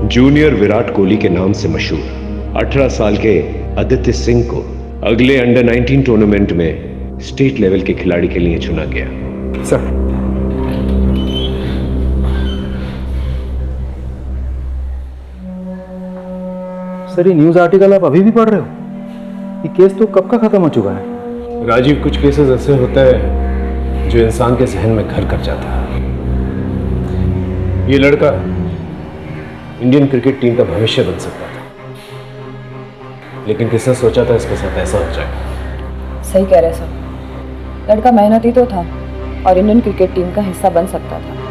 Junior Virat Kohli के नाम से मशहूर 18 साल के आदित्य सिंह को अगले अंडर 19 टूर्नामेंट में स्टेट लेवल के खिलाड़ी के लिए चुना गया। सर, सर ये न्यूज आर्टिकल आप अभी भी पढ़ रहे हो? ये केस तो कब का खत्म हो चुका है। राजीव, कुछ केसेस ऐसे होते हैं जो इंसान के जहन में घर कर जाता है। ये लड़का इंडियन क्रिकेट टीम का भविष्य बन सकता था, लेकिन किसने सोचा था इसके साथ ऐसा हो जाएगा। सही कह रहे सर, लड़का मेहनती तो था और इंडियन क्रिकेट टीम का हिस्सा बन सकता था।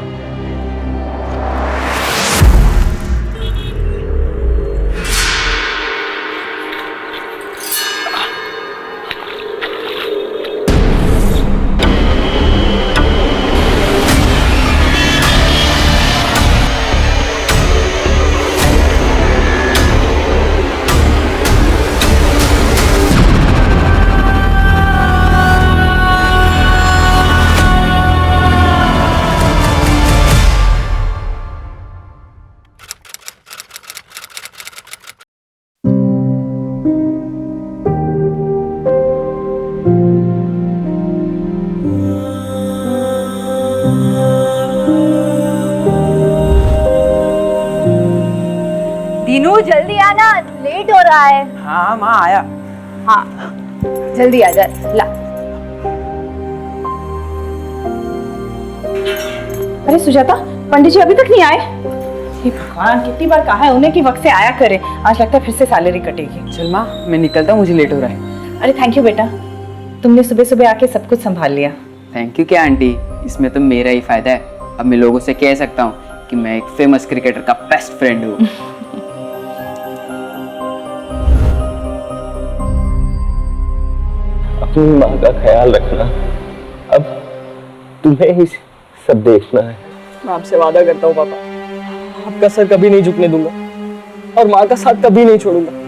दीनू जल्दी आना, लेट हो रहा है। हाँ माँ आया। हाँ जल्दी आ जा। ला। अरे सुजाता, पंडित जी अभी तक नहीं आए? हे भगवान, कितनी बार कहा है उन्हें कि वक्त से आया करे। आज लगता है फिर से सैलरी कटेगी। चल माँ मैं निकलता हूँ, मुझे लेट हो रहा है। अरे थैंक यू बेटा, तुमने सुबह सुबह आके सब कुछ संभाल लिया। थैंक यू क्या आंटी, इसमें तो मेरा ही फायदा है। अब मैं लोगों से कह सकता हूँ कि मैं एक फेमस क्रिकेटर का बेस्ट फ्रेंड हूँ। अपनी माँ का ख्याल रखना, अब तुम्हें ही सब देखना है। मैं आपसे वादा करता हूँ पापा, आपका सर कभी नहीं झुकने दूंगा और माँ का साथ कभी नहीं छोड़ूंगा।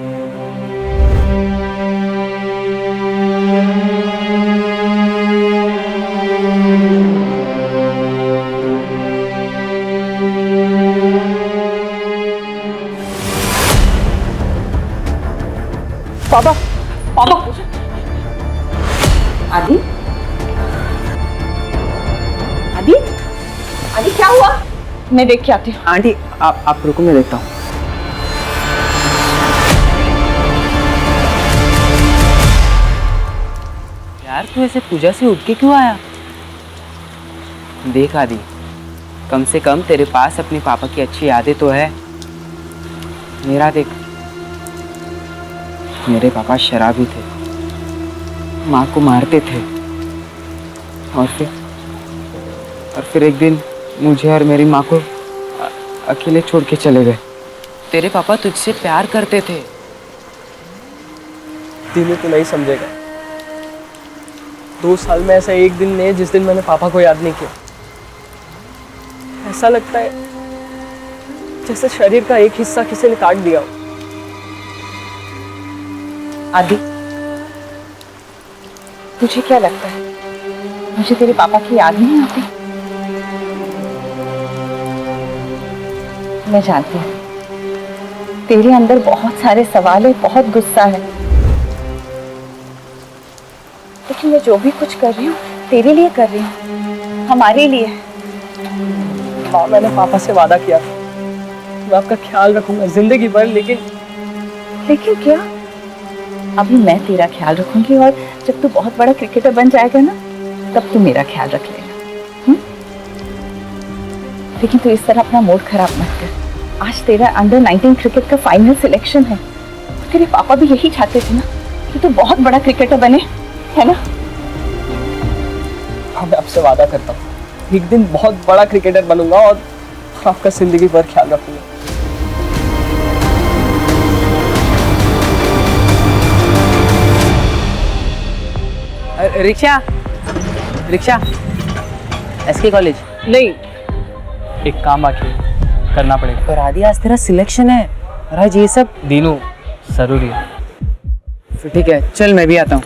पापा, पापा। आदि, आदि, आदि क्या हुआ? मैं देख के आती हूँ। आंटी आप रुको, मैं देखता हूँ। यार तू ऐसे पूजा से उठ के क्यों आया? देख आदि, कम से कम तेरे पास अपने पापा की अच्छी यादें तो है। मेरा देख, मेरे पापा शराबी थे, माँ को मारते थे और फिर एक दिन मुझे और मेरी माँ को अकेले छोड़ के चले गए। तेरे पापा तुझसे प्यार करते थे। दीनू तू नहीं समझेगा, 2 साल में ऐसा एक दिन नहीं है जिस दिन मैंने पापा को याद नहीं किया। ऐसा लगता है जैसे शरीर का एक हिस्सा किसी ने काट दिया हो। आदि, तुझे क्या लगता है मुझे तेरे पापा की याद नहीं आती? मैं जानती हूँ तेरे अंदर बहुत सारे सवाल है, बहुत गुस्सा है, लेकिन मैं जो भी कुछ कर रही हूँ तेरे लिए कर रही हूँ, हमारे लिए। माँ, मैंने पापा से वादा किया मैं आपका ख्याल रखूंगा जिंदगी भर, लेकिन क्या? अभी मैं तेरा ख्याल रखूंगी और जब तू बहुत बड़ा क्रिकेटर बन जाएगा ना, तब तू मेरा ख्याल रख लेगा। लेकिन तू इस तरह अपना मूड खराब मत कर। आज तेरा अंडर 19 क्रिकेट का फाइनल सिलेक्शन है। तेरे पापा भी यही चाहते थे ना कि तू बहुत बड़ा क्रिकेटर बने, है ना? हाँ, मैं आपसे वादा करता हूँ एक दिन बहुत बड़ा क्रिकेटर बनूंगा और आपका जिंदगी भर ख्याल रखूंगा। रिक्शा रिक्शा, एसके कॉलेज नहीं, एक काम बाकी करना पड़ेगा। पर आदि आज तेरा सिलेक्शन है और आज ये सब। दीनू जरूरी है। फिर ठीक है, चल मैं भी आता हूँ।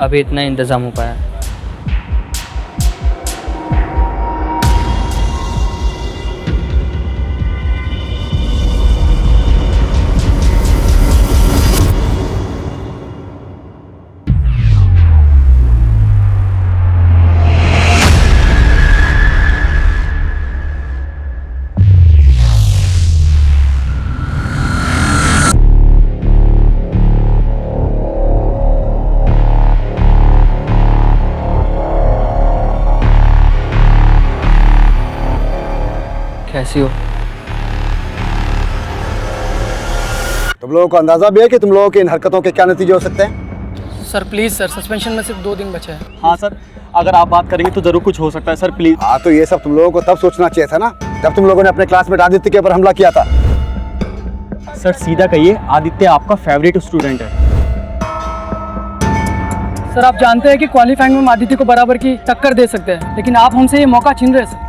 अभी इतना इंतज़ाम हो पाया। कैसी हो? तुम लोगों को अंदाजा भी है कि तुम लोगों की इन हरकतों के क्या नतीजे हो सकते हैं? सर प्लीज सर, सस्पेंशन में सिर्फ 2 दिन बचे हैं। हाँ सर, अगर आप बात करेंगे तो जरूर कुछ हो सकता है सर, प्लीज। हाँ तो ये सब तुम लोगों को तब सोचना चाहिए था ना, जब तुम लोगों ने अपने क्लासमेट आदित्य के ऊपर हमला किया था। सर सीधा कहिए, आदित्य आपका फेवरेट स्टूडेंट है। सर आप जानते हैं कि क्वालिफाइंग में हम आदित्य को बराबर की टक्कर दे सकते हैं, लेकिन आप हमसे ये मौका छीन रहे हैं सर।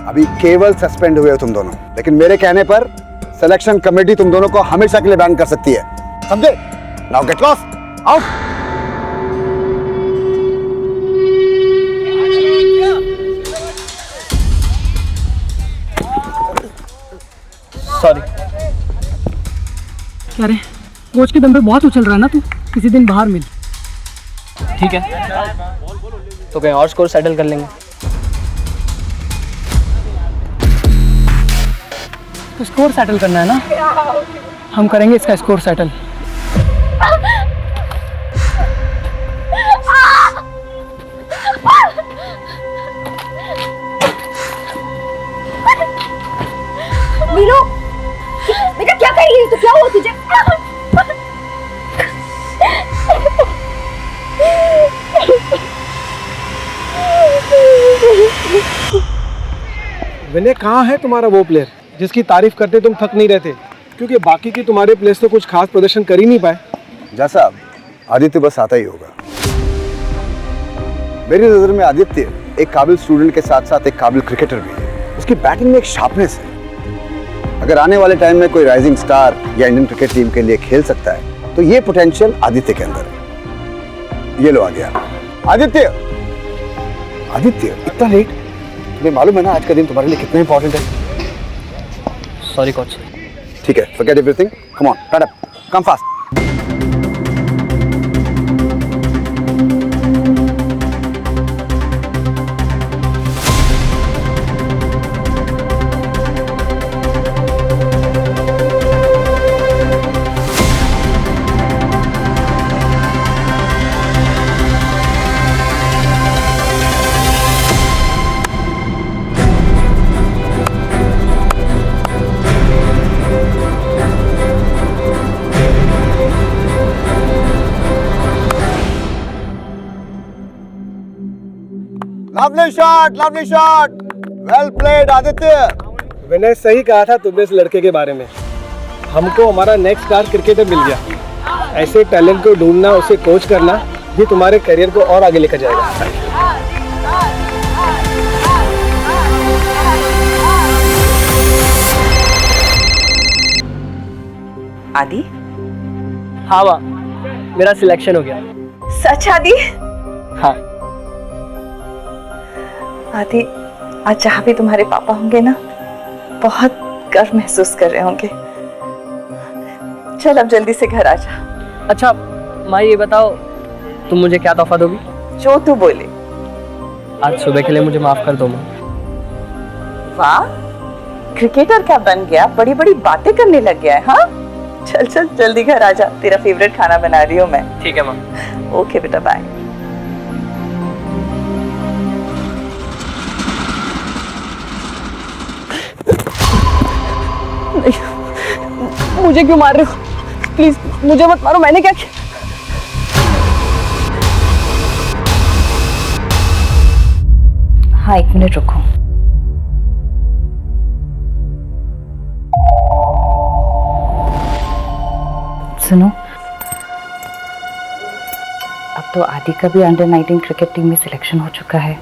अभी केवल सस्पेंड हुए हो तुम दोनों, लेकिन मेरे कहने पर सिलेक्शन कमेटी तुम दोनों को हमेशा के लिए बैन कर सकती है, समझे? Now get lost, out. Sorry. अरे कोच के दम पे बहुत उछल रहा है ना तू, किसी दिन बाहर मिल। ठीक है, तो कहीं और स्कोर सेटल कर लेंगे। तो स्कोर सेटल करना है ना, हम करेंगे इसका स्कोर सेटल। वीरू, बेटा क्या कर रही है? तो क्या हुआ तुझे? विनय, कहाँ है तुम्हारा वो प्लेयर जिसकी तारीफ करते तुम थक नहीं रहते? क्योंकि बाकी के तुम्हारे प्लेयर्स तो कुछ खास प्रदर्शन कर ही नहीं पाए। जैसा आदित्य बस आता ही होगा। मेरी नजर में आदित्य एक काबिल स्टूडेंट के साथ साथ एक काबिल क्रिकेटर भी है। उसकी बैटिंग में एक शार्पनेस है। अगर आने वाले टाइम में कोई राइजिंग स्टार या इंडियन क्रिकेट टीम के लिए खेल सकता है तो ये पोटेंशियल आदित्य के अंदर है। ये लो आ गया आदित्य। आदित्य इतना लेट? तुम्हें मालूम है ना आज का दिन तुम्हारे लिए कितना इंपॉर्टेंट है? Sorry coach. ठीक है, forget everything. Come on, stand up. Come fast. Lovely shot. Well played, Aditya. विनय, सही कहा था तुमने इस लड़के के बारे में। हमको हमारा नेक्स्ट स्टार क्रिकेटर मिल गया। ऐसे टैलेंट को ढूंढना, उसे कोच करना, ये तुम्हारे करियर को और आगे लेकर जाएगा। आदि? हाँ वाह, मेरा सिलेक्शन हो गया। सच आदि? हाँ। आदि, आज जहाँ भी तुम्हारे पापा होंगे ना, बहुत गर्व महसूस कर रहे होंगे। चल अब जल्दी से घर आ जा। अच्छा माँ, ये बताओ तुम मुझे क्या तोहफा दोगी? जो तू बोले। आज सुबह के लिए मुझे माफ कर दो माँ। वाह, क्रिकेटर क्या बन गया, बड़ी बड़ी बातें करने लग गया है। हाँ चल चल जल्दी घर आ जा, तेरा फेवरेट खाना बना रही हूँ मैं। ठीक है माँ। ओके बेटा, बाय। मुझे क्यों मार रहे हो? प्लीज मुझे मत मारो, मैंने क्या किया? हाँ 1 मिनट रुको। सुनो, अब तो आदि का भी अंडर 19 क्रिकेट टीम में सिलेक्शन हो चुका है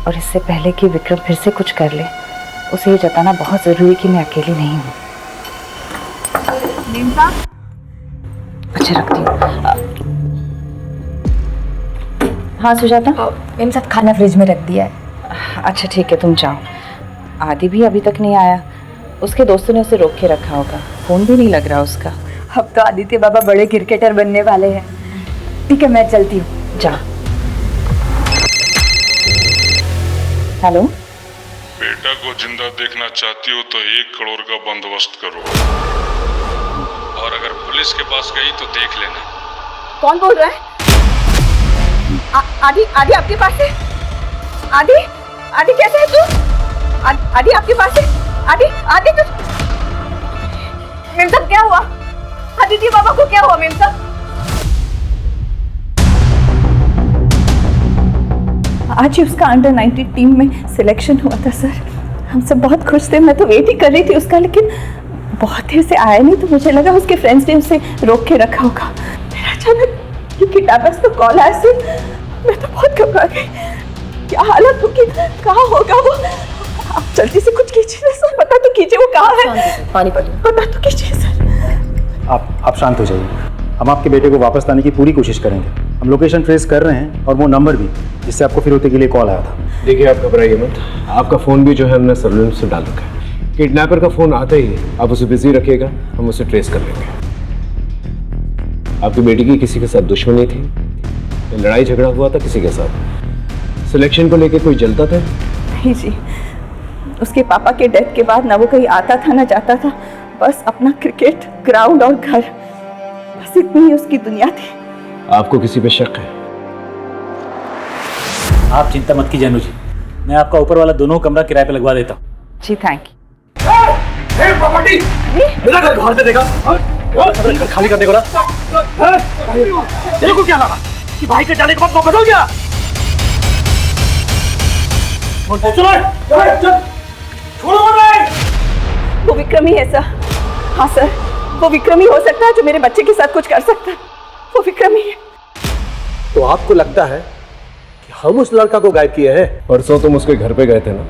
और इससे पहले कि विक्रम फिर से कुछ कर ले, उसे ये जताना बहुत जरूरी कि मैं अकेली नहीं हूँ। अच्छा रखती हूँ। हाँ सुजाता, मेरे साथ खाना फ्रिज में रख दिया है। अच्छा ठीक है, तुम जाओ। आदि भी अभी तक नहीं आया, उसके दोस्तों ने उसे रोक के रखा होगा, फोन भी नहीं लग रहा उसका। अब तो आदित्य बाबा बड़े क्रिकेटर बनने वाले हैं। ठीक है, मैं चलती हूँ। जा। हेलो, बेटा को जिंदा देखना चाहती हो तो 1 करोड़ का बंदोबस्त करो, और अगर पुलिस के पास गई तो देख लेना। कौन बोल रहा है? आदि, आदि आपके पास है? आदि, आदि कैसे है तू? आदि आपके पास है? आदि, आदि तू, मेरे साथ क्या हुआ? आदित्य बाबा को क्या हुआ मेरे साथ? आज ही उसका अंडर 19 टीम में सिलेक्शन हुआ था सर। हम सब बहुत खुश थे, मैं तो वेट ही कर रही थी उसका, लेकिन बहुत देर से आया नहीं, तो मुझे लगा उसके फ्रेंड्स ने उसे रोक के रखा होगा। फिर अचानक किडनैपर्स का कॉल आया सर, मैं तो बहुत घबरा गई। क्या हालत होगी, कहाँ होगा वो? आप जल्दी से कुछ कीजिए सर, पता तो कीजिए वो कहाँ है। पानी पता तो कीजिए सर। आप शांत हो जाइए, हम आपके बेटे को वापस लाने की पूरी कोशिश करेंगे। हम लोकेशन ट्रेस कर रहे हैं और वो नंबर भी जिससे आपको फिरौती के लिए कॉल आया था। देखिए आप घबराइए मत, आपका फ़ोन भी जो है हमने सर्विलेंस में डाल रखा है। किडनैपर का फ़ोन आता ही आप उसे बिजी रखिएगा, हम उसे ट्रेस कर लेंगे। आपकी बेटी की किसी के साथ दुश्मनी थी, लड़ाई झगड़ा हुआ था किसी के साथ? सिलेक्शन को लेकर कोई जलता था? नहीं जी, उसके पापा के डेथ के बाद ना वो कहीं आता था ना जाता था, बस अपना क्रिकेट ग्राउंड और घर, बस इतनी ही उसकी दुनिया थी। आपको किसी पे शक है? आप चिंता मत कीजिए अनुजी, मैं आपका ऊपर वाला दोनों कमरा किराए पे लगवा देता हूँ। जी थैंक यू। मेरा घर बाहर से देखा, खाली कर देगा ना। तेरे को क्या लगा कि भाई के जाने के बाद बदल गया? वो विक्रम ही है सर। हाँ सर, वो विक्रम ही हो सकता है जो मेरे बच्चे के साथ कुछ कर सकता है। वो विक्रम ही है। तो आपको लगता है कि हम उस लड़का को गायब किए हैं? परसों तुम उसके घर पे गए थे ना,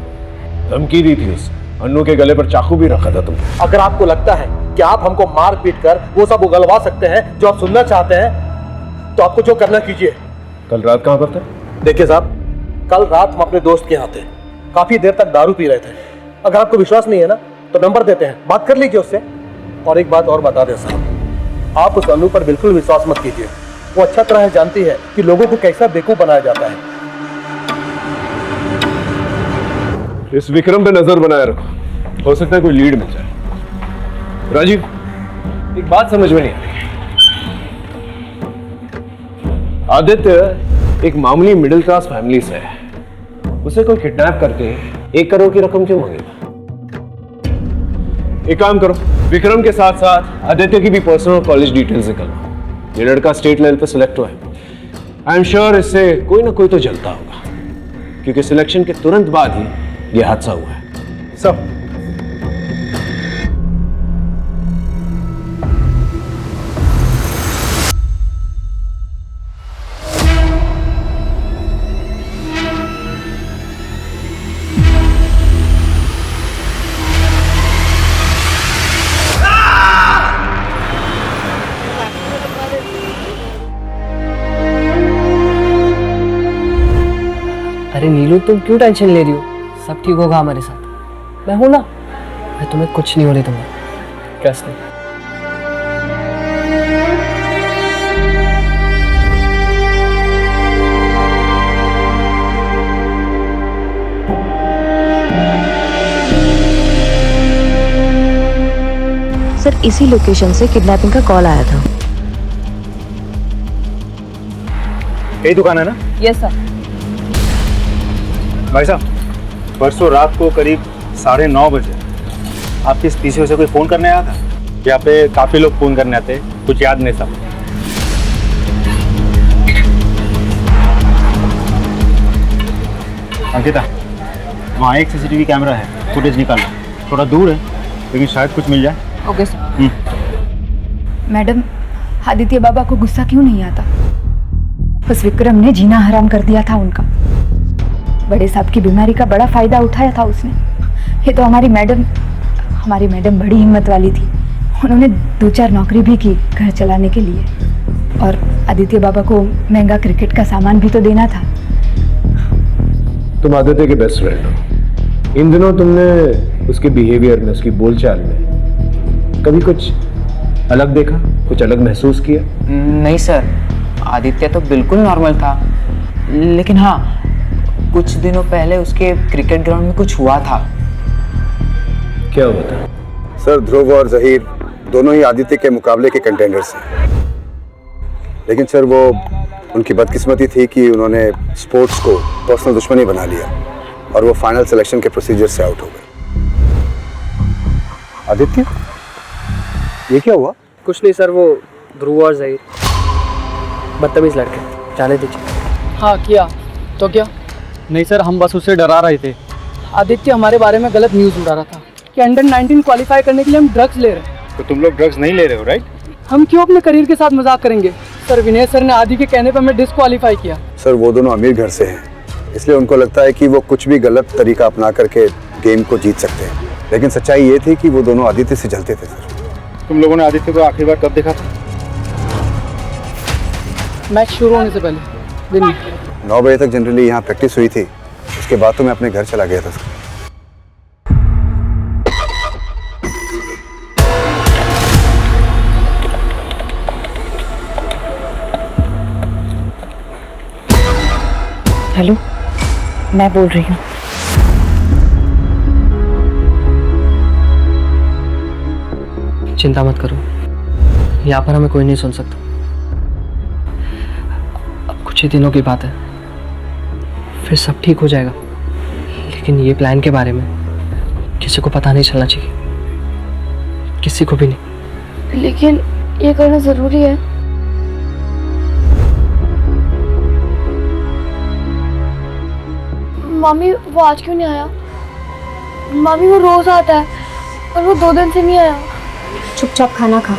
धमकी दी थी उसे, अन्नू के गले पर चाकू भी रखा था तुमने। अगर आपको लगता है कि आप हमको मार पीट कर वो सब उगलवा सकते हैं जो आप सुनना चाहते हैं, तो आपको जो करना कीजिए। कल रात कहाँ पर थे? देखिए साहब, कल रात हम अपने दोस्त के यहाँ थे, काफी देर तक दारू पी रहे थे। अगर आपको विश्वास नहीं है ना, तो नंबर देते हैं, बात कर लीजिए उससे। और एक बात और बता दें साहब, आप उस अनु पर बिल्कुल विश्वास मत कीजिए। वो अच्छा तरह जानती है कि लोगों को कैसा बेवकूफ बनाया जाता है। इस विक्रम पे नजर बनाए रखो, हो सकता है कोई लीड मिल जाए। राजीव, एक बात समझ में नहीं आ रही। आदित्य एक मामूली मिडिल क्लास फैमिली से है, उसे कोई किडनैप करके 1 करोड़ की रकम क्यों मांगेगा? एक काम करो, विक्रम के साथ साथ आदित्य की भी पर्सनल कॉलेज डिटेल्स निकलवाओ। ये लड़का स्टेट लेवल पे सिलेक्ट हुआ है। आई एम श्योर इससे कोई ना कोई तो जलता होगा, क्योंकि सिलेक्शन के तुरंत बाद ही ये हादसा हुआ है। सब अरे नीलू, तुम क्यों टेंशन ले रही हो? सब ठीक होगा हमारे साथ, मैं हूं ना। मैं तुम्हें कुछ नहीं होने दूंगा। कैसे? सर इसी लोकेशन से किडनैपिंग का कॉल आया था। यही दुकान है ना? Yes sir. भाई साहब, परसों रात को करीब 9:30 बजे आपके इस पीछे से कोई फ़ोन करने आया था? यहाँ पे काफ़ी लोग फ़ोन करने आते, कुछ याद नहीं साहब। अंकिता, वहाँ एक CCTV कैमरा है, फुटेज निकालो। थोड़ा दूर है लेकिन शायद कुछ मिल जाए। Okay sir. मैडम, आदित्य बाबा को गुस्सा क्यों नहीं आता? उस विक्रम ने जीना हराम कर दिया था उनका। बड़े साहब की बीमारी का बड़ा फायदा उठाया था उसने। ये तो हमारी मैडम बड़ी हिम्मत वाली थी, उन्होंने 2-4 नौकरी भी की घर चलाने के लिए, और आदित्य बाबा को महंगा क्रिकेट का सामान भी तो देना था। तुम आदित्य के बेस्ट फ्रेंड हो। इन दिनों तुमने उसके बिहेवियर में, उसकी बोलचाल में कभी कुछ अलग देखा, कुछ अलग महसूस किया? नहीं सर, आदित्य तो बिल्कुल नॉर्मल था, लेकिन हाँ, कुछ दिनों पहले उसके क्रिकेट ग्राउंड में कुछ हुआ था। क्या हुआ था? सर, ध्रुव और जहीर दोनों ही आदित्य के मुकाबले के कंटेंडर्स हैं, लेकिन सर वो उनकी बदकिस्मती थी कि उन्होंने स्पोर्ट्स को पर्सनल दुश्मनी बना लिया और वो फाइनल सिलेक्शन के प्रोसीजर से आउट हो गए। आदित्य, ये क्या हुआ? कुछ नहीं सर, वो ध्रुव और जहीर बदतमीज लड़के, जाने दीजिए। हाँ किया तो क्या? नहीं सर, हम बस उससे डरा रहे थे। आदित्य हमारे बारे में गलत न्यूज़ उड़ा रहा था कि अंडर 19 क्वालिफाई करने के लिए हम ड्रग्स ले रहे हैं। तो तुम लोग ड्रग्स नहीं ले रहे हो, राइट? हम क्यों अपने करियर के साथ मजाक करेंगे सर? विनय सर ने आदि के कहने पर हमें डिस्क्वालीफाई किया। सर, वो दोनों अमीर घर से हैं, इसलिए उनको लगता है कि वो कुछ भी गलत तरीका अपना करके गेम को जीत सकते हैं, लेकिन सच्चाई ये थी कि वो दोनों आदित्य से जलते थे। सर, तुम लोगों ने आदित्य को आखिरी बार कब देखा था? मैच शुरू होने से पहले दिन में 9 बजे तक जनरली यहाँ प्रैक्टिस हुई थी, उसके बाद तो मैं अपने घर चला गया था। सर, हेलो, मैं बोल रही हूँ। चिंता मत करो, यहाँ पर हमें कोई नहीं सुन सकता। अब कुछ ही दिनों की बात है, फिर सब ठीक हो जाएगा। लेकिन ये प्लान के बारे में किसी को पता नहीं चलना चाहिए, किसी को भी नहीं। लेकिन ये करना जरूरी है। मामी, वो आज क्यों नहीं आया? मामी, वो रोज आता है और वो 2 दिन से नहीं आया। चुपचाप खाना खा।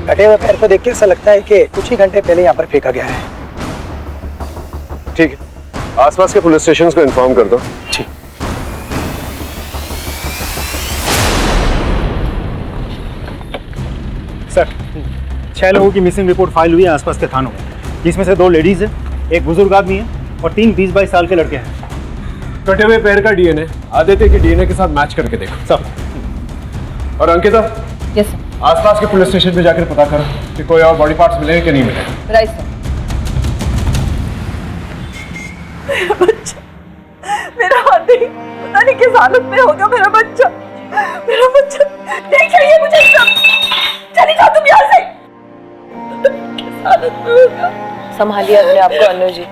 कटे हुए पैर को देख के ऐसा लगता है कि कुछ ही घंटे पहले यहाँ पर फेंका गया है। ठीक है, आसपास के पुलिस स्टेशन को इन्फॉर्म कर दो। ठीक। सर, 6 लोगों की मिसिंग रिपोर्ट फाइल हुई है आसपास के थानों में, जिसमें से 2 लेडीज है, एक बुजुर्ग आदमी है और 3 20-22 साल के लड़के हैं। कटे हुए पैर का डीएनए आदित्य के डीएनए के साथ मैच करके देखो सब। और अंकिता, यस सर। आसपास के पुलिस स्टेशन पे जाकर पता करो कि कोई और बॉडी पार्ट्स मिले कि नहीं मिले। Right sir. मेरा आदि पता नहीं किस हालत में होगा। मेरा बच्चा देख चाहिए मुझे सब। चली जाओ तुम यहाँ से। किस हालत में होगा। संभालिए अपने आप को अनु जी।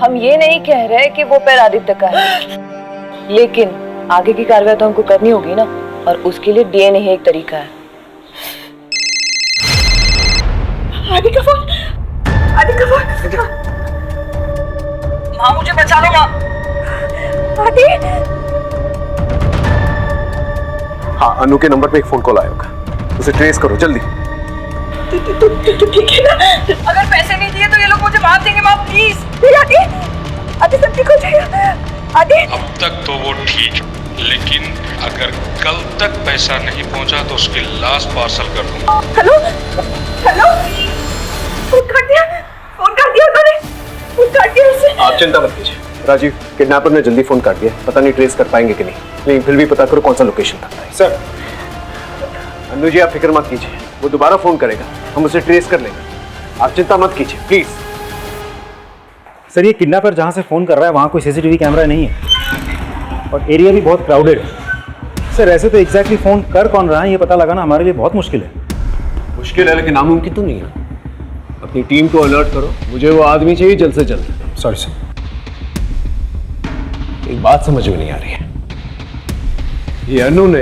हम ये नहीं कह रहे कि वो पैर आदित्य का है, लेकिन आगे की कार्रवाई तो हमको करनी होगी ना, और उसके लिए डीएनए ही एक तरीका है। आदि का फोन। माँ, मुझे बचा लो माँ। आदि। हाँ, अनु के नंबर पे एक फोन कॉल आया होगा, उसे ट्रेस करो जल्दी। तो ठीक है ना? अगर पैसे नहीं दिए तो ये लोग मुझे मार देंगे माँ, प्लीज। आदि सब ठीक हो जाएगा। आदि, अब तक तो वो ठीक, लेकिन अगर कल तक पैसा नहीं पहुंचा तो उसकी लाश पार्सल कर दूंगा। हेलो, फोन काट दिया उन्होंने। फोन काट दिया उससे। आप चिंता मत कीजिए राजीव, किडनैपर ने जल्दी फोन काट दिया। पता नहीं ट्रेस कर पाएंगे कि नहीं, लेकिन फिर भी पता करो कौन सा लोकेशन था। सर, अनु जी आप फिक्र मत कीजिए, वो दोबारा फोन करेगा, हम उसे ट्रेस कर लेंगे। आप चिंता मत कीजिए प्लीज। सर, ये किडनैपर जहाँ से फ़ोन कर रहा है वहाँ कोई सीसीटीवी कैमरा नहीं है और एरिया भी बहुत क्राउडेड है। सर, ऐसे तो एग्जैक्टली फ़ोन कर कौन रहा है ये पता लगाना हमारे लिए बहुत मुश्किल है। मुश्किल है लेकिन नामुमकिन तो नहीं है। अपनी टीम को अलर्ट करो, मुझे वो आदमी चाहिए जल्द से जल्द। Sorry sir. एक बात समझ में नहीं आ रही है, ये अनु ने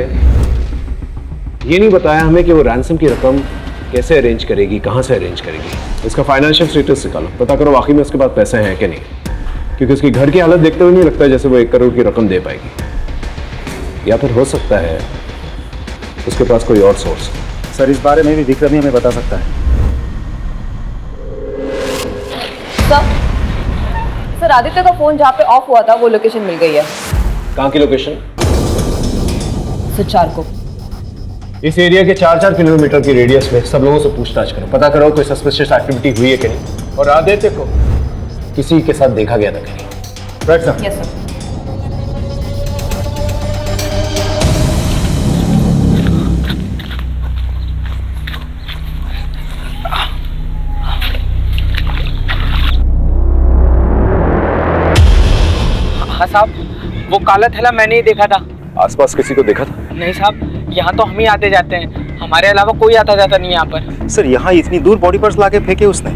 ये नहीं बताया हमें कि वो रैंसम की रकम कैसे अरेंज करेगी, कहाँ से अरेंज करेगी? इसका फाइनेंशियल स्टेटस निकालो, पता करो वाकई में उसके पास पैसे हैं कि नहीं, क्योंकि उसकी घर की हालत देखते हुए नहीं लगता जैसे वो 1 करोड़ की रकम दे पाएगी। या फिर हो सकता है उसके पास कोई और सोर्स। सर इस बारे में भी विक्रम ही हमें बता सकता है। सर आदित्य का फोन जहाँ पे ऑफ हुआ था वो लोकेशन मिल गई है। कहाँ की लोकेशन? सुचार को। इस एरिया के 4-4 किलोमीटर की रेडियस में सब लोगों से पूछताछ करो, पता करो कोई सस्पिशियस एक्टिविटी हुई है कि नहीं, और आदित्य को किसी के साथ देखा गया था कि नहीं। Right sir? Yes sir. हाँ साहब, वो काला थैला मैंने ही देखा था। आसपास किसी को देखा था? नहीं साहब, यहाँ तो हम ही आते जाते हैं, हमारे अलावा कोई आता जाता नहीं यहाँ पर। सर यहाँ इतनी दूर बॉडी पार्ट्स लाके फेंके उसने।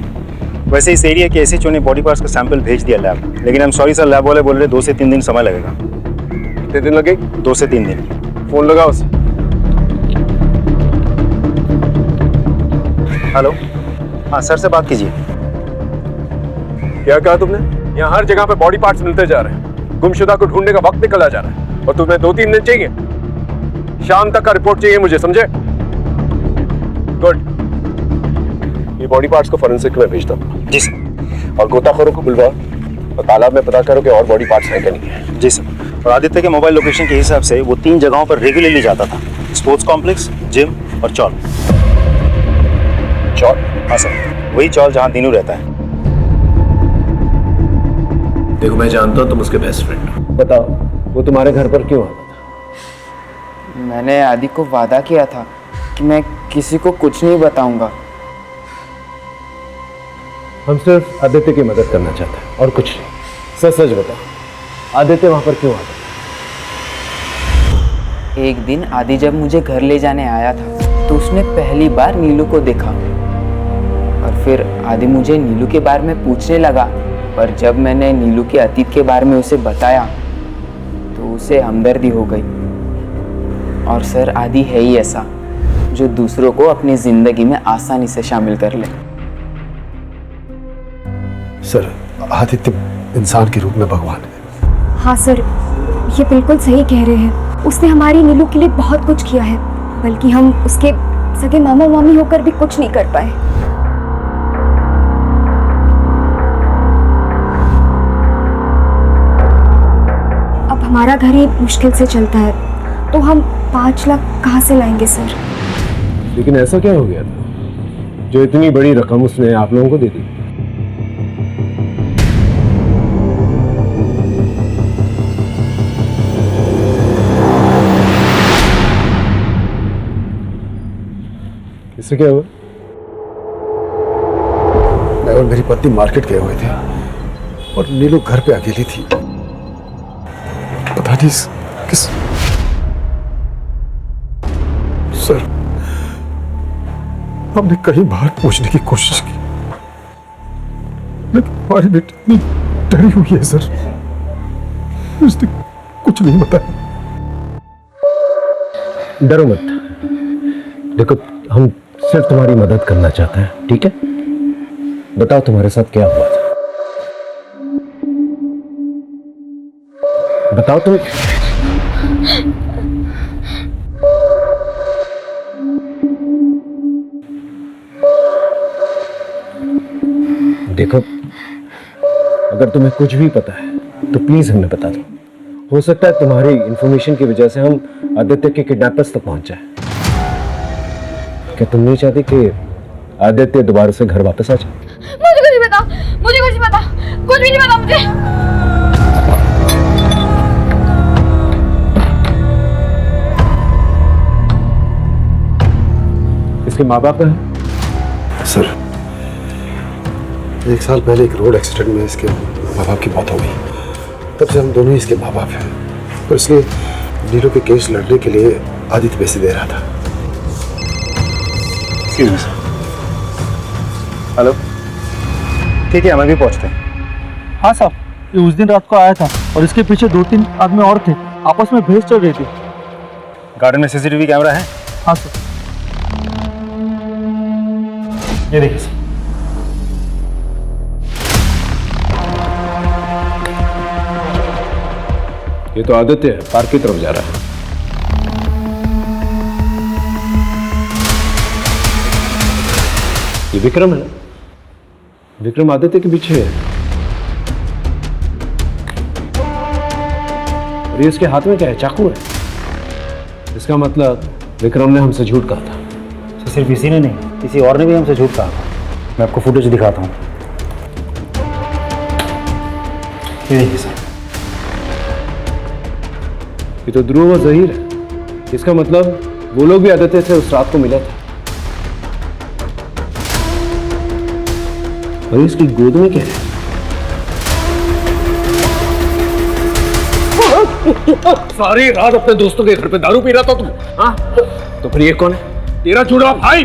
वैसे इस एरिया के एसएचओ ने बॉडी पार्ट्स का सैंपल भेज दिया लैब, लेकिन I am sorry sir, lab वाले बोल रहे 2 से 3 दिन समय लगेगा। कितने दिन लगे? 2 से 3 दिन। फोन लगाओ उसे। हेलो, हाँ सर से बात कीजिए। क्या कहा तुमने? यहाँ हर जगह पे बॉडी पार्ट्स मिलते जा रहे हैं, गुमशुदा को ढूंढने का वक्त निकला जा रहा है, और तुम्हें 2-3 दिन चाहिए? शाम तक का रिपोर्ट चाहिए मुझे, समझे? गुड। ये बॉडी पार्ट्स को फोरेंसिक में भेजता हूँ। जी सर। और गोताखोरों को बुलवाओ और तालाब में पता करो कि और बॉडी पार्ट्स हैं कि नहीं है। जी सर। और आदित्य के मोबाइल लोकेशन के हिसाब से वो 3 जगहों पर रेगुलरली जाता था, स्पोर्ट्स कॉम्प्लेक्स, जिम और चौल। चौल? हाँ सर, वही चौल जहाँ दीनू रहता है। देखो मैं जानता हूँ तुम उसके बेस्ट फ्रेंड हो, बताओ वो तुम्हारे घर पर क्यों आता था? मैंने आदि को वादा किया था कि मैं किसी को कुछ नहीं बताऊंगा। हम सिर्फ आदित्य की मदद करना चाहते हैं और कुछ नहीं। सच सच बताओ, आदित्य वहां पर क्यों आता था? एक दिन आदि जब मुझे घर ले जाने आया था तो उसने पहली बार नीलू को देखा, और फिर आदि मुझे नीलू के बारे में पूछने लगा, पर जब मैंने नीलू के अतीत के बारे में उसे बताया तो उसे हमदर्दी हो गई। और सर आदि है ही ऐसा जो दूसरों को अपनी जिंदगी में आसानी से शामिल कर ले। सर आदित्य इंसान के रूप में भगवान है। हाँ सर, ये बिल्कुल सही कह रहे हैं। उसने हमारी नीलू के लिए बहुत कुछ किया है, बल्कि हम उसके सगे मामा मामी होकर भी कुछ नहीं कर पाए। अब हमारा घर ही मुश्किल से चलता है, तो हम 5 लाख कहाँ से लाएंगे सर? लेकिन ऐसा क्या हो गया था जो इतनी बड़ी रकम उसने आप लोगों को दे दी? इससे क्या हुआ? मैं और मेरी पत्नी मार्केट गए हुए थे और नीलू घर पे अकेली थी। पता नहीं किस सर, हमने कई बार पूछने की कोशिश की, लेकिन हमारी बेटी इतनी डरी हुई है सर, उसने कुछ नहीं बताया। डरो मत, देखो हम सिर्फ तुम्हारी मदद करना चाहते हैं, ठीक है? बताओ तुम्हारे साथ क्या हुआ था, बताओ तुम। देखो अगर तुम्हें कुछ भी पता है तो प्लीज हमें बता दो। हो सकता है तुम्हारी इंफॉर्मेशन की वजह से हम आदित्य के किडनैपर्स तक पहुंच जाए। क्या तुम नहीं चाहती कि आदित्य दोबारा से घर वापस आ जाए? मुझे कुछ नहीं पता, मुझे कुछ नहीं पता, कुछ भी नहीं पता मुझे। इसके माँ बाप हैं? सर 1 साल पहले एक रोड एक्सीडेंट में इसके माँ बाप की मौत हो गई। तब से हम दोनों ही इसके माँ बाप हैं, तो इसलिए नीलू के केस लड़ने के लिए आदित्य पैसे दे रहा था। हेलो, ठीक है, हम अभी पहुंचते हैं। हाँ साहब, ये उस दिन रात को आया था और इसके पीछे 2-3 आदमी और थे, आपस में बहस चल रही थी। गार्डन में सीसीटीवी कैमरा है? हाँ सर। ये देखिए सर। ये तो आदित्य है, पार्क की तरफ जा रहा है। ये विक्रम है। विक्रम आदित्य के पीछे है। और ये इसके हाथ में क्या है? चाकू है। इसका मतलब विक्रम ने हमसे झूठ कहा था। तो सिर्फ इसी ने नहीं, किसी और ने भी हमसे झूठ कहा था। मैं आपको फुटेज दिखाता हूँ। ये देखिए सर। ये तो ध्रुव और जहीर है। इसका मतलब वो लोग भी आदित्य से उस रात को मिला था। और इसकी गोद में क्या है? सारी रात अपने दोस्तों के घर पे दारू पी रहा था तुम? हाँ? तो फिर ये कौन है? तेरा चूड़ा भाई।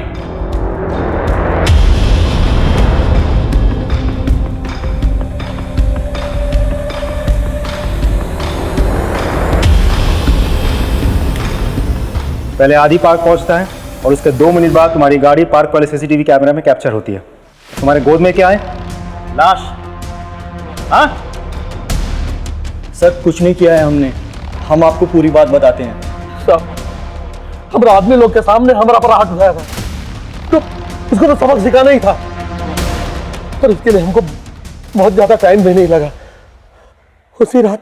पहले आदि पार्क पहुंचता है और उसके 2 मिनट बाद तुम्हारी गाड़ी पार्क वाले सीसीटीवी कैमरा में कैप्चर होती है। तुम्हारे गोद में क्या है? लाश। हाँ? सर कुछ नहीं किया है हमने, हम आपको पूरी बात बताते हैं। सर हमारे आदमी लोग के सामने हमारा पर हाथ उठाया था, तो उसको तो सबक सिखाना ही था, पर उसके लिए हमको बहुत ज्यादा टाइम भी नहीं लगा। उसी रात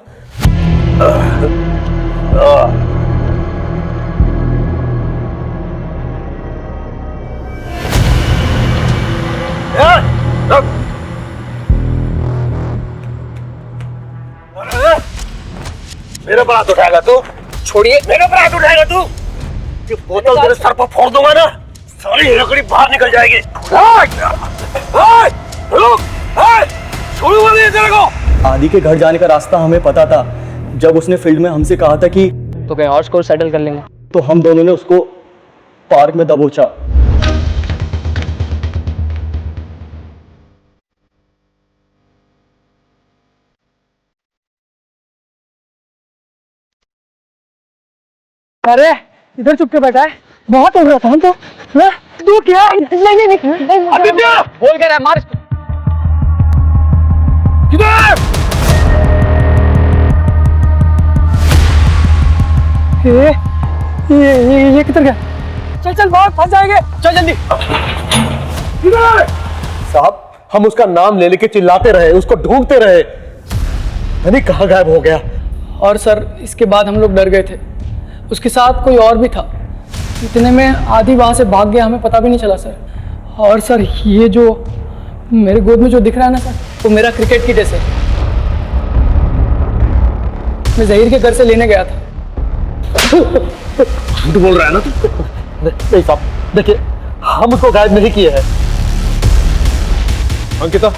मेरे पर हाथ उठाएगा तू? छोड़िए, मेरे पर हाथ उठाएगा तू? ये बोतल तेरे सर पर फोड़ दूंगा ना, सारी लकड़ी बाहर निकल जाएगी। छोड़ूंगा नहीं तेरे को। आदि के घर जाने का रास्ता हमें पता था। जब उसने फील्ड में हमसे कहा था कि तो कहीं और स्कोर सेटल कर लेंगे, तो हम दोनों ने उसको पार्क में दबोचा। अरे इधर चुप के बैठा है, बहुत हो रहा था हम तो। तू क्या? नहीं आदित्य बोल के रहा है, मार इसको। किधर? ये किधर गया? चल बहुत फंस जाएंगे, चल जल्दी। किधर? साहब हम उसका नाम ले लेके चिल्लाते रहे, उसको ढूंढते रहे, नहीं कहाँ गायब हो गया। और सर इसके बाद हम लोग डर गए थे, उसके साथ कोई और भी था। इतने में आदि वहां से भाग गया, हमें पता भी नहीं चला सर। और सर ये जो मेरे गोद में जो दिख रहा है ना सर, वो मेरा क्रिकेट किट है सर। मैं जहीर के घर से लेने गया था। झूठ बोल रहा है ना तू? नहीं साहब देखिए, हम उसको गायब नहीं किए हैं। अंकिता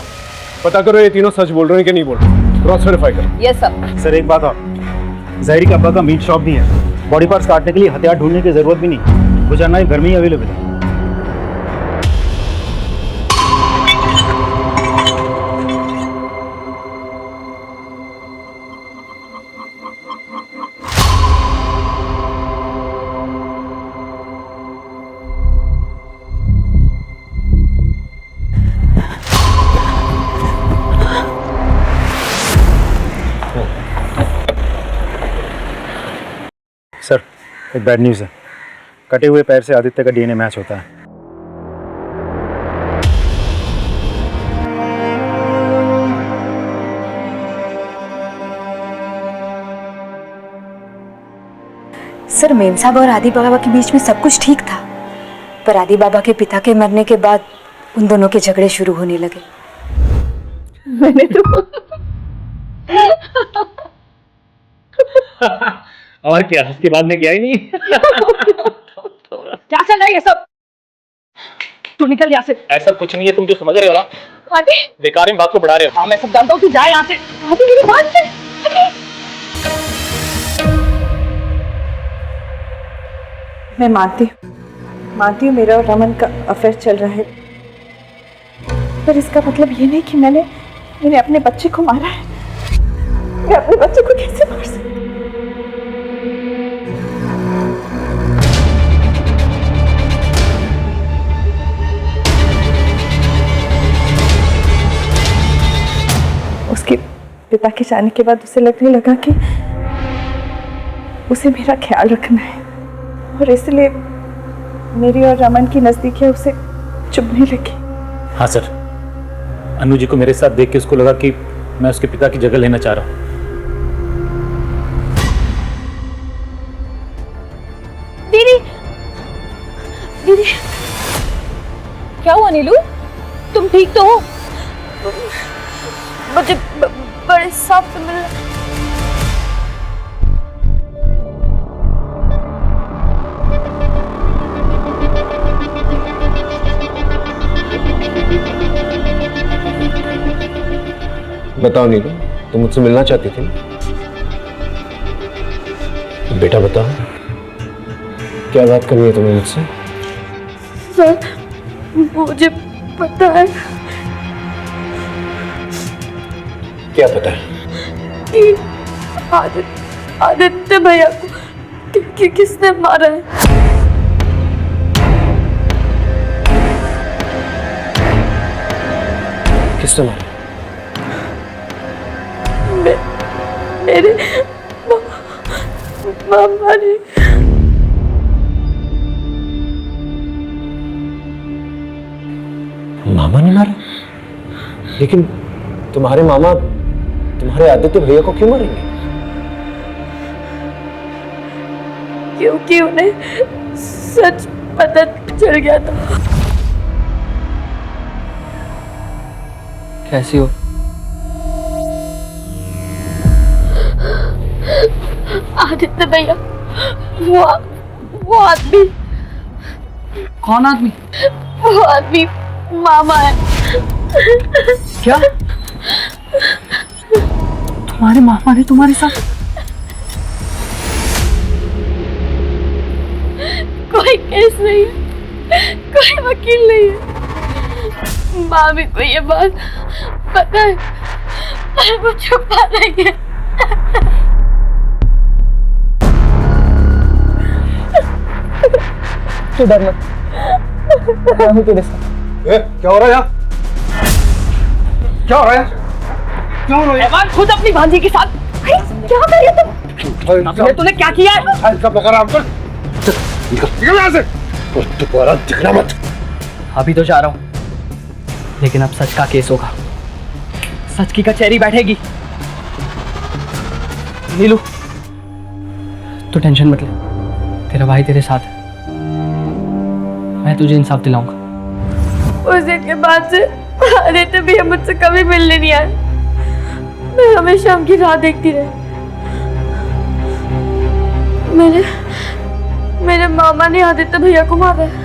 पता करो ये तीनों सच बोल रहे हैं कि नहीं बोल रहे, क्रॉस वेरीफाई करो। Yes sir. सर एक बात और, जहीर के अब्बा का मीट शॉप भी है। बॉडी पार्ट्स काटने के लिए हथियार ढूंढने की जरूरत भी नहीं, गुजरना घर में ही अवेलेबल है। सर एक बैड न्यूज़ है, कटे हुए पैर से आदित्य का डीएनए मैच होता है। सर मेम साहब और आदि बाबा के बीच में सब कुछ ठीक था, पर आदि बाबा के पिता के मरने के बाद उन दोनों के झगड़े शुरू होने लगे। मैंने तो और क्या उसके बाद में क्या ही नहीं। क्या चल रहा है ये सब? तू निकल यहाँ से। ऐसा कुछ नहीं है, तुम जो समझ रहे हो ना आदि बेकार में बात को बढ़ा रहे हो। हाँ मैं सब जानता हूँ, तू जा यहाँ से। आदि मेरी बात से। मैं मानती हूँ मेरा और रमन का अफेयर चल रहा है, पर इसका मतलब ये नहीं कि मैंने अपने बच्चे को मारा है। मैं अपने बच्चे को कैसे मार सकती? पिता के जाने के बाद उसे लगने लगा कि उसे मेरा ख्याल रखना है, और इसलिए मेरी और रमन की नजदीकियां उसे चुभने लगी। हाँ सर, अनु जी को मेरे साथ देख के उसको लगा कि मैं उसके पिता की जगह लेना चाह रहा हूँ। दीदी, दीदी, क्या हुआ नीलू? तुम ठीक तो हो? मुझे बड़े साफ से मिल बताओ नीलू, तुम मुझसे मिलना चाहती थी? बेटा बताओ, क्या बात करनी है तुम्हें मुझसे? सर, मुझे पता है क्या पता है? कि आदित्य भैया को किसने मारा है। किसने मारा? मेरे मामा ने। मामा ने मारा? लेकिन तुम्हारे मामा तुम्हारे आदित्य भैया को क्यों मारेंगे? क्योंकि उन्हें सच पता चल गया था। कैसी हो? आदित्य भैया, वो आदमी। कौन आदमी? वो आदमी मामा है। क्या? तुम्हारे मामा ने तुम्हारे साथ? कोई केस नहीं है, कोई वकील नहीं है। मामी को ये बात पता है, पर वो छुपा रही है। तू डर मत, मैं हूं तेरे साथ। क्या हो रहा है यहाँ? क्या हो रहा है? क्यों हो रहा है? खुद अपनी भांजी के साथ क्या कर रहे तुम? तूने क्या किया है? सब लगा रहा निकल यहाँ से। दोबारा दिखना मत। अभी तो जा रहा हूँ, लेकिन अब सच का केस होगा, सच की कचहरी बैठेगी। नीलू, तू टेंशन मत ले, तेरा भाई तेरे साथ है, मैं तुझे इंसाफ दिलाऊंगा। उस दिन के बाद से आदित्य भैया मुझसे कभी मिलने नहीं आए। मैं हमेशा उनकी राह देखती रही। मेरे मामा ने आदित्य भैया को मारा है।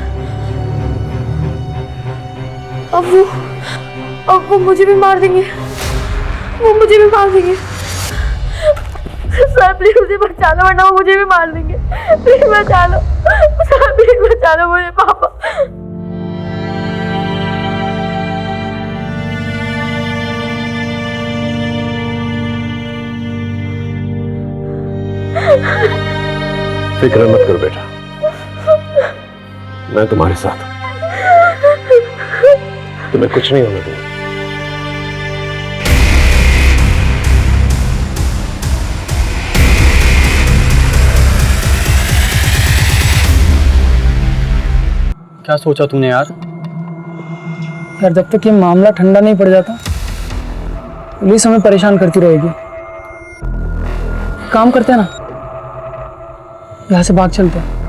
अब वो मुझे भी मार देंगे। वो मुझे भी मार देंगे। सर प्लीज मुझे बचा लो, वरना वो मुझे भी मार देंगे। प्लीज बचा लो सर, प्लीज बचा लो मुझे पापा। फिक्र मत करो बेटा, मैं तुम्हारे साथ हूं, तुम्हें कुछ नहीं होने दूंगा। क्या सोचा तूने यार? यार जब तक ये मामला ठंडा नहीं पड़ जाता, पुलिस हमें परेशान करती रहेगी। काम करते हैं ना, यहाँ से भाग चलते हैं।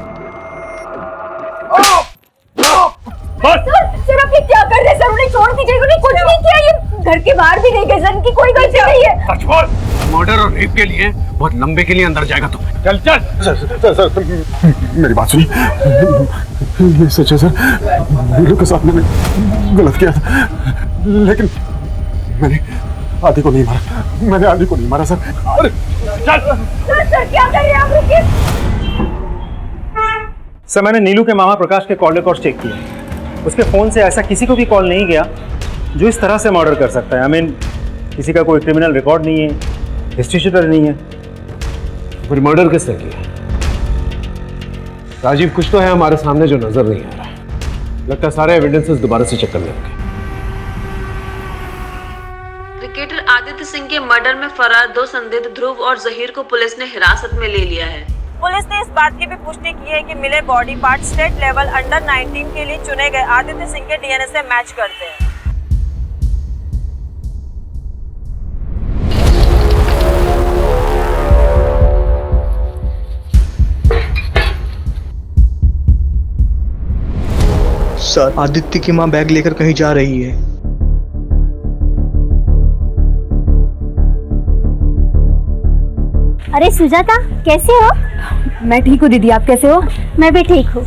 सर आप ये क्या कर रहे हैं? सर उन्हें छोड़ दीजिए, उन्हें कुछ नहीं किया। ये घर के बाहर भी नहीं गए, सर इनकी कोई गलती नहीं है। सच बोल, मर्डर और रेप के लिए बहुत लंबे के लिए अंदर जाएगा तुम। चल चल। सर मेरी बात सुनिए, ये सच है सर, नीलू के साथ मैंने गलत किया था, लेकिन मैंने आदि को नहीं मारा, मैंने आदि को नहीं मारा सर। अरे सर क्या कर रहे हैं आप? रुकिए सर, मैंने नीलू के मामा प्रकाश के कॉल रिकॉर्ड चेक किया, उसके फोन से ऐसा किसी को भी कॉल नहीं गया जो इस तरह से मर्डर कर सकता है। आई मीन किसी का कोई क्रिमिनल रिकॉर्ड नहीं है, हिस्ट्री शीटर नहीं है। फिर मर्डर किसने किया? राजीव, कुछ तो है हमारे सामने जो नजर नहीं आ रहा है। लगता है सारे एविडेंसेस दोबारा से चेक करने होंगे। क्रिकेटर आदित्य आदित्य सिंह के मर्डर में फरार 2 संदिग्ध ध्रुव और जहीर को पुलिस ने हिरासत में ले लिया है। पुलिस ने इस बात की भी पुष्टि की है कि मिले body part state level under 19 के लिए चुने गए आदित्य सिंह के डीएनए से मैच करते हैं। सर, आदित्य की मां बैग लेकर कहीं जा रही है। अरे सुजाता, कैसे हो? मैं ठीक हूँ दीदी, आप कैसे हो? मैं भी ठीक हूँ।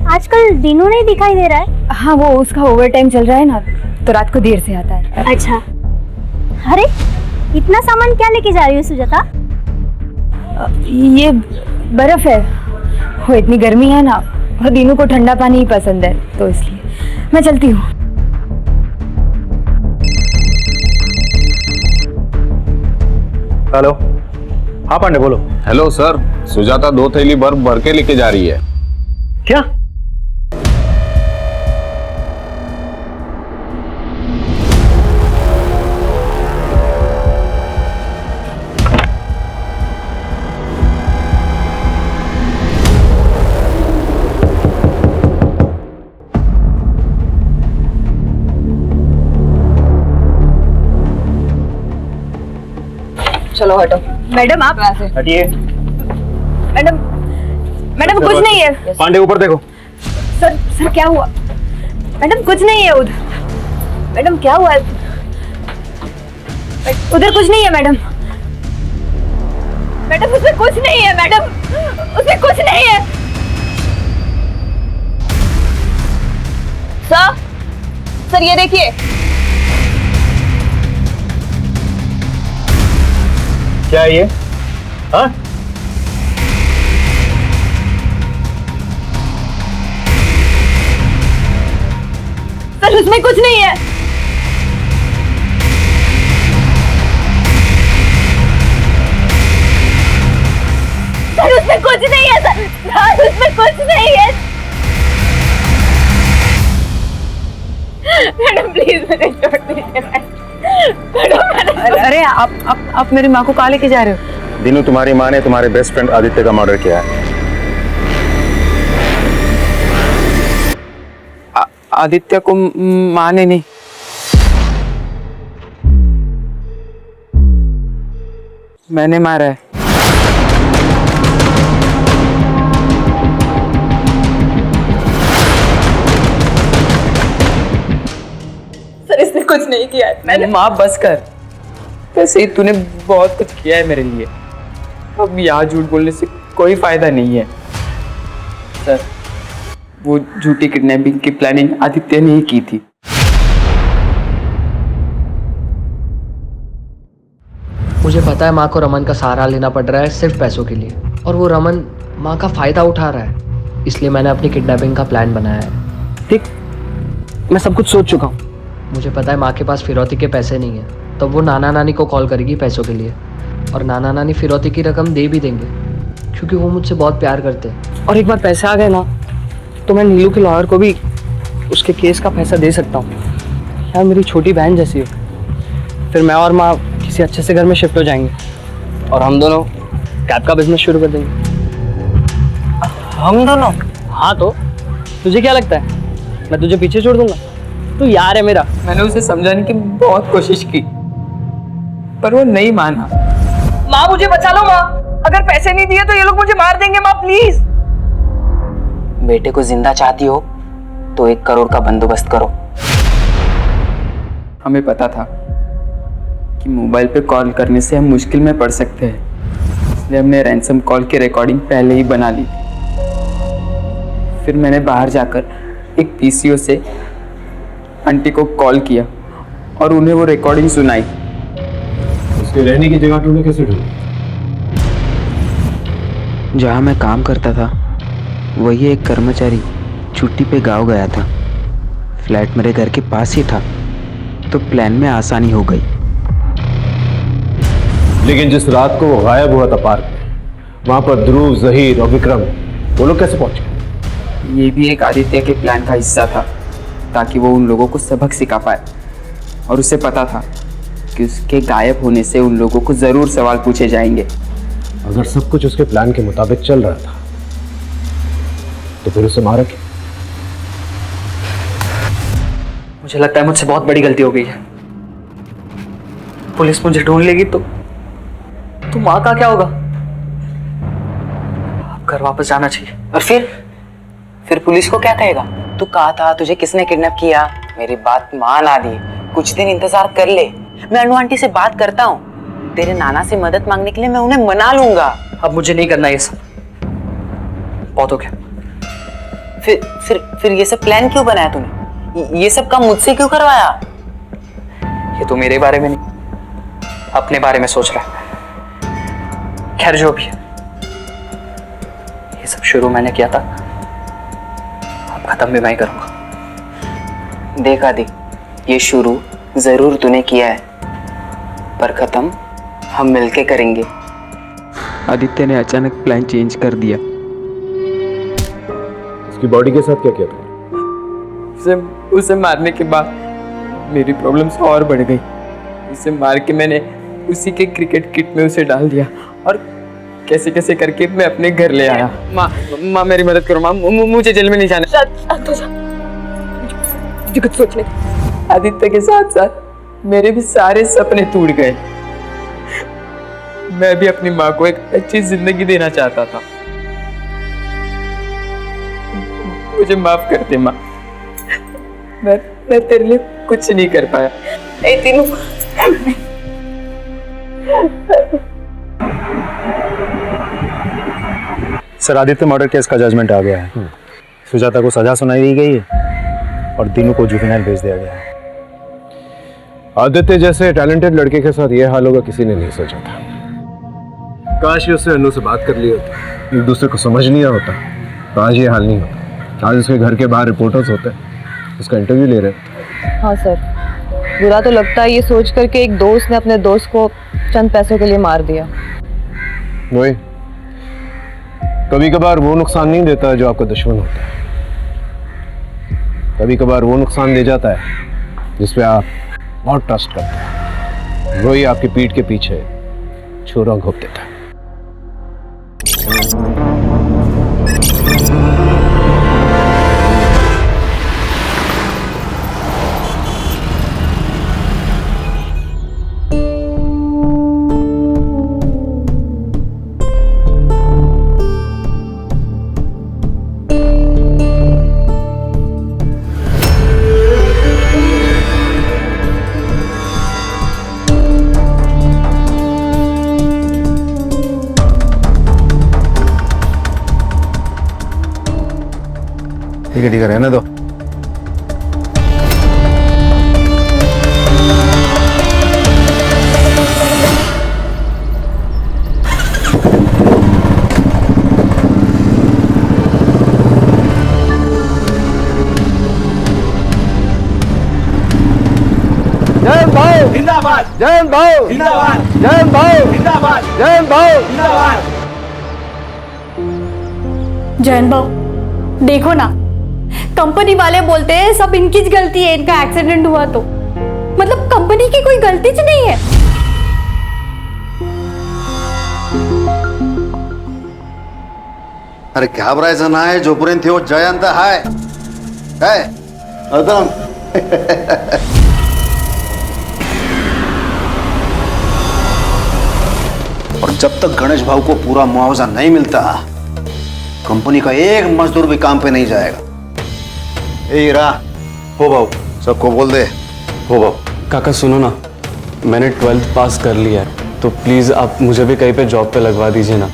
आजकल दिनों नहीं दिखाई दे रहा है। हाँ, वो उसका ओवर टाइम चल रहा है ना, तो रात को देर से आता है। अच्छा। अरे इतना सामान क्या लेके जा रही हो सुजाता? ये बर्फ है। वो इतनी गर्मी है ना, और दिनों को ठंडा पानी ही पसंद है, तो इसलिए मैं चलती हूँ। हेलो। हाँ पांडे, बोलो। हेलो सर, सुजाता 2 थैली बर्फ भर के लेके जा रही है। क्या? चलो हटो। मैडम आप हटिए। मैडम, मैडम कुछ नहीं है। पांडे ऊपर देखो। सर क्या हुआ? मैडम कुछ नहीं है उधर। मैडम क्या हुआ है? उधर कुछ नहीं है मैडम। मैडम उसमें कुछ नहीं है। मैडम उसमें कुछ नहीं है। सर ये देखिए। क्या है ये? हाँ? सर उसमें कुछ नहीं है। सर उसमें कुछ नहीं है। सर उसमें कुछ नहीं है। मैडम प्लीज मुझे छोड़ दीजिए। अरे आप मेरी माँ को कहाँ लेके जा रहे हो? दिनू, तुम्हारी माँ ने तुम्हारे बेस्ट फ्रेंड आदित्य का मर्डर किया है। आदित्य को माँ ने नहीं, मैंने मारा है। सर इसने कुछ नहीं किया है। मैंने माँ बस कर। वैसे ही तूने बहुत कुछ किया है मेरे लिए, अब यहाँ झूठ बोलने से कोई फायदा नहीं है। सर वो झूठी किडनैपिंग की प्लानिंग आदित्य ने ही की थी। मुझे पता है माँ को रमन का सहारा लेना पड़ रहा है सिर्फ पैसों के लिए, और वो रमन माँ का फायदा उठा रहा है, इसलिए मैंने अपनी किडनैपिंग का प्लान बनाया है। ठीक, मैं सब कुछ सोच चुका हूँ। मुझे पता है माँ के पास फिरौती के पैसे नहीं है, तब वो नाना नानी को कॉल करेगी पैसों के लिए, और नाना नानी फिरौती की रकम दे भी देंगे क्योंकि वो मुझसे बहुत प्यार करते हैं। और एक बार पैसे आ गए ना, तो मैं नीलू के लॉयर को भी उसके केस का पैसा दे सकता हूँ। यार मेरी छोटी बहन जैसी हो। फिर मैं और माँ किसी अच्छे से घर में शिफ्ट हो जाएंगे, और हम दोनों कैब का बिजनेस शुरू कर देंगे। हम दोनों? हाँ, तो तुझे क्या लगता है मैं तुझे पीछे छोड़ दूंगा? तू यार है मेरा। मैंने उसे समझाने की बहुत कोशिश की, पर वो नहीं माना। माँ मुझे बचा लो माँ, अगर पैसे नहीं दिए तो ये लोग मुझे मार देंगे माँ, प्लीज। बेटे को जिंदा चाहती हो तो 1 करोड़ का बंदोबस्त करो। हमें पता था कि मोबाइल पे कॉल करने से हम मुश्किल में पड़ सकते हैं, इसलिए हमने रैंसम कॉल की रिकॉर्डिंग पहले ही बना ली। फिर मैंने बाहर जाकर एक पीसीओ से आंटी को कॉल किया और उन्हें वो रिकॉर्डिंग सुनाई। उसके रहने की जगह तूने कैसे ढूंढी? जहाँ मैं काम करता था वही एक कर्मचारी छुट्टी पे गांव गया था। फ्लैट मेरे घर के पास ही था, तो प्लान में आसानी हो गई। लेकिन जिस रात को वो गायब हुआ था पार्क में, वहां पर ध्रुव, जहीर और विक्रम, वो लोग कैसे पहुंच गए? ये भी एक आदित्य के प्लान का हिस्सा था, ताकि वो उन लोगों को सबक सिखा पाए। और उसे पता था कि उसके गायब होने से उन लोगों को जरूर सवाल पूछे जाएंगे। अगर सब कुछ उसके प्लान के मुताबिक चल रहा था तो फिर उसे मारा क्यों? मुझे लगता है मुझसे बहुत बड़ी गलती हो गई है। पुलिस मुझे ढूंढ लेगी तो माँ का क्या होगा? अब घर वापस जाना चाहिए। और फिर पुलिस को क्या कहेगा? तू कहा था तुझे किसने किडनैप किया, मेरी बात मान आदि, कुछ दिन इंतजार कर ले। मैं अनु आंटी से बात करता हूँ, तेरे नाना से मदद मांगने के लिए मैं उन्हें मना लूंगा। अब मुझे नहीं करना ये सब, बहुत हो गया। फिर ये सब प्लान क्यों बनाया तूने? ये सब काम मुझसे क्यों करवाया? ये तो मेरे बारे में नहीं, अपने बारे में सोच रहा है। खैर जो भी है, ये सब शुरू मैंने किया था, अब खत्म भी मैं ही करूंगा। देख आदि, ये शुरू जरूर तूने किया है, पर खत्म हम मिलके करेंगे। आदित्य ने अचानक प्लान चेंज कर दिया। उसकी बॉडी के साथ क्या किया था? उसे मारने के बाद मेरी प्रॉब्लम्स और बढ़ गई। उसे मार के मैंने उसी के क्रिकेट किट में उसे डाल दिया और कैसे कैसे करके मैं अपने घर ले आया। माँ मेरी मदद करो माँ, मुझे जेल में नहीं जाना। मुझे कुछ सोचने। आदित्य के साथ साथ मेरे भी सारे सपने टूट गए। मैं भी अपनी माँ को एक अच्छी जिंदगी देना चाहता था। मुझे माफ कर दे माँ, मैं तेरे लिए कुछ नहीं कर पाया। तीनों सर, आदित्य मर्डर केस का जजमेंट आ गया है। सुजाता को सजा सुनाई दी गई है और तीनों को जुवेनाइल भेज दिया गया है। आदित्य जैसे टैलेंटेड लड़के के साथ ये हाल होगा किसी ने नहीं सोचा था। काश उससे अनु से बात कर ली होती, एक दूसरे को समझ लिया होता तो आज ये हाल नहीं होता। आज उसके घर के बाहर रिपोर्टर्स होते, उसका इंटरव्यू ले रहे। हाँ सर, बुरा तो लगता है ये सोच कर के एक दोस्त ने अपने दोस्त को चंद पैसों के लिए मार दिया। वही, कभी कभार वो नुकसान नहीं देता जो आपका दुश्मन होता है, कभी कभार वो नुकसान दे जाता है जिस पे आप बहुत ट्रस्ट करते हैं। वही आपकी पीठ के पीछे छुरा घोंप देता है। ठीक है रहने दो। जयंत भाऊ जिंदाबाद, जयंत भाऊ जिंदाबाद, जयंत भाऊ जिंदाबाद, जयंत भाऊ जिंदाबाद। जयंत भाऊ देखो ना, कंपनी वाले बोलते हैं सब इनकी गलती है, इनका एक्सीडेंट हुआ तो मतलब कंपनी की कोई गलती च नहीं है। अरे घाबरायचं नाही, जोपर्यंत ह्यो जयंत हाय काय अदम और जब तक गणेश भाऊ को पूरा मुआवजा नहीं मिलता कंपनी का एक मजदूर भी काम पे नहीं जाएगा। ए हीरा, हो भाऊ सबको बोल दे। हो भाऊ। काका सुनो ना, मैंने 12th पास कर लिया है, तो प्लीज आप मुझे भी कहीं पे जॉब पे लगवा दीजिए ना।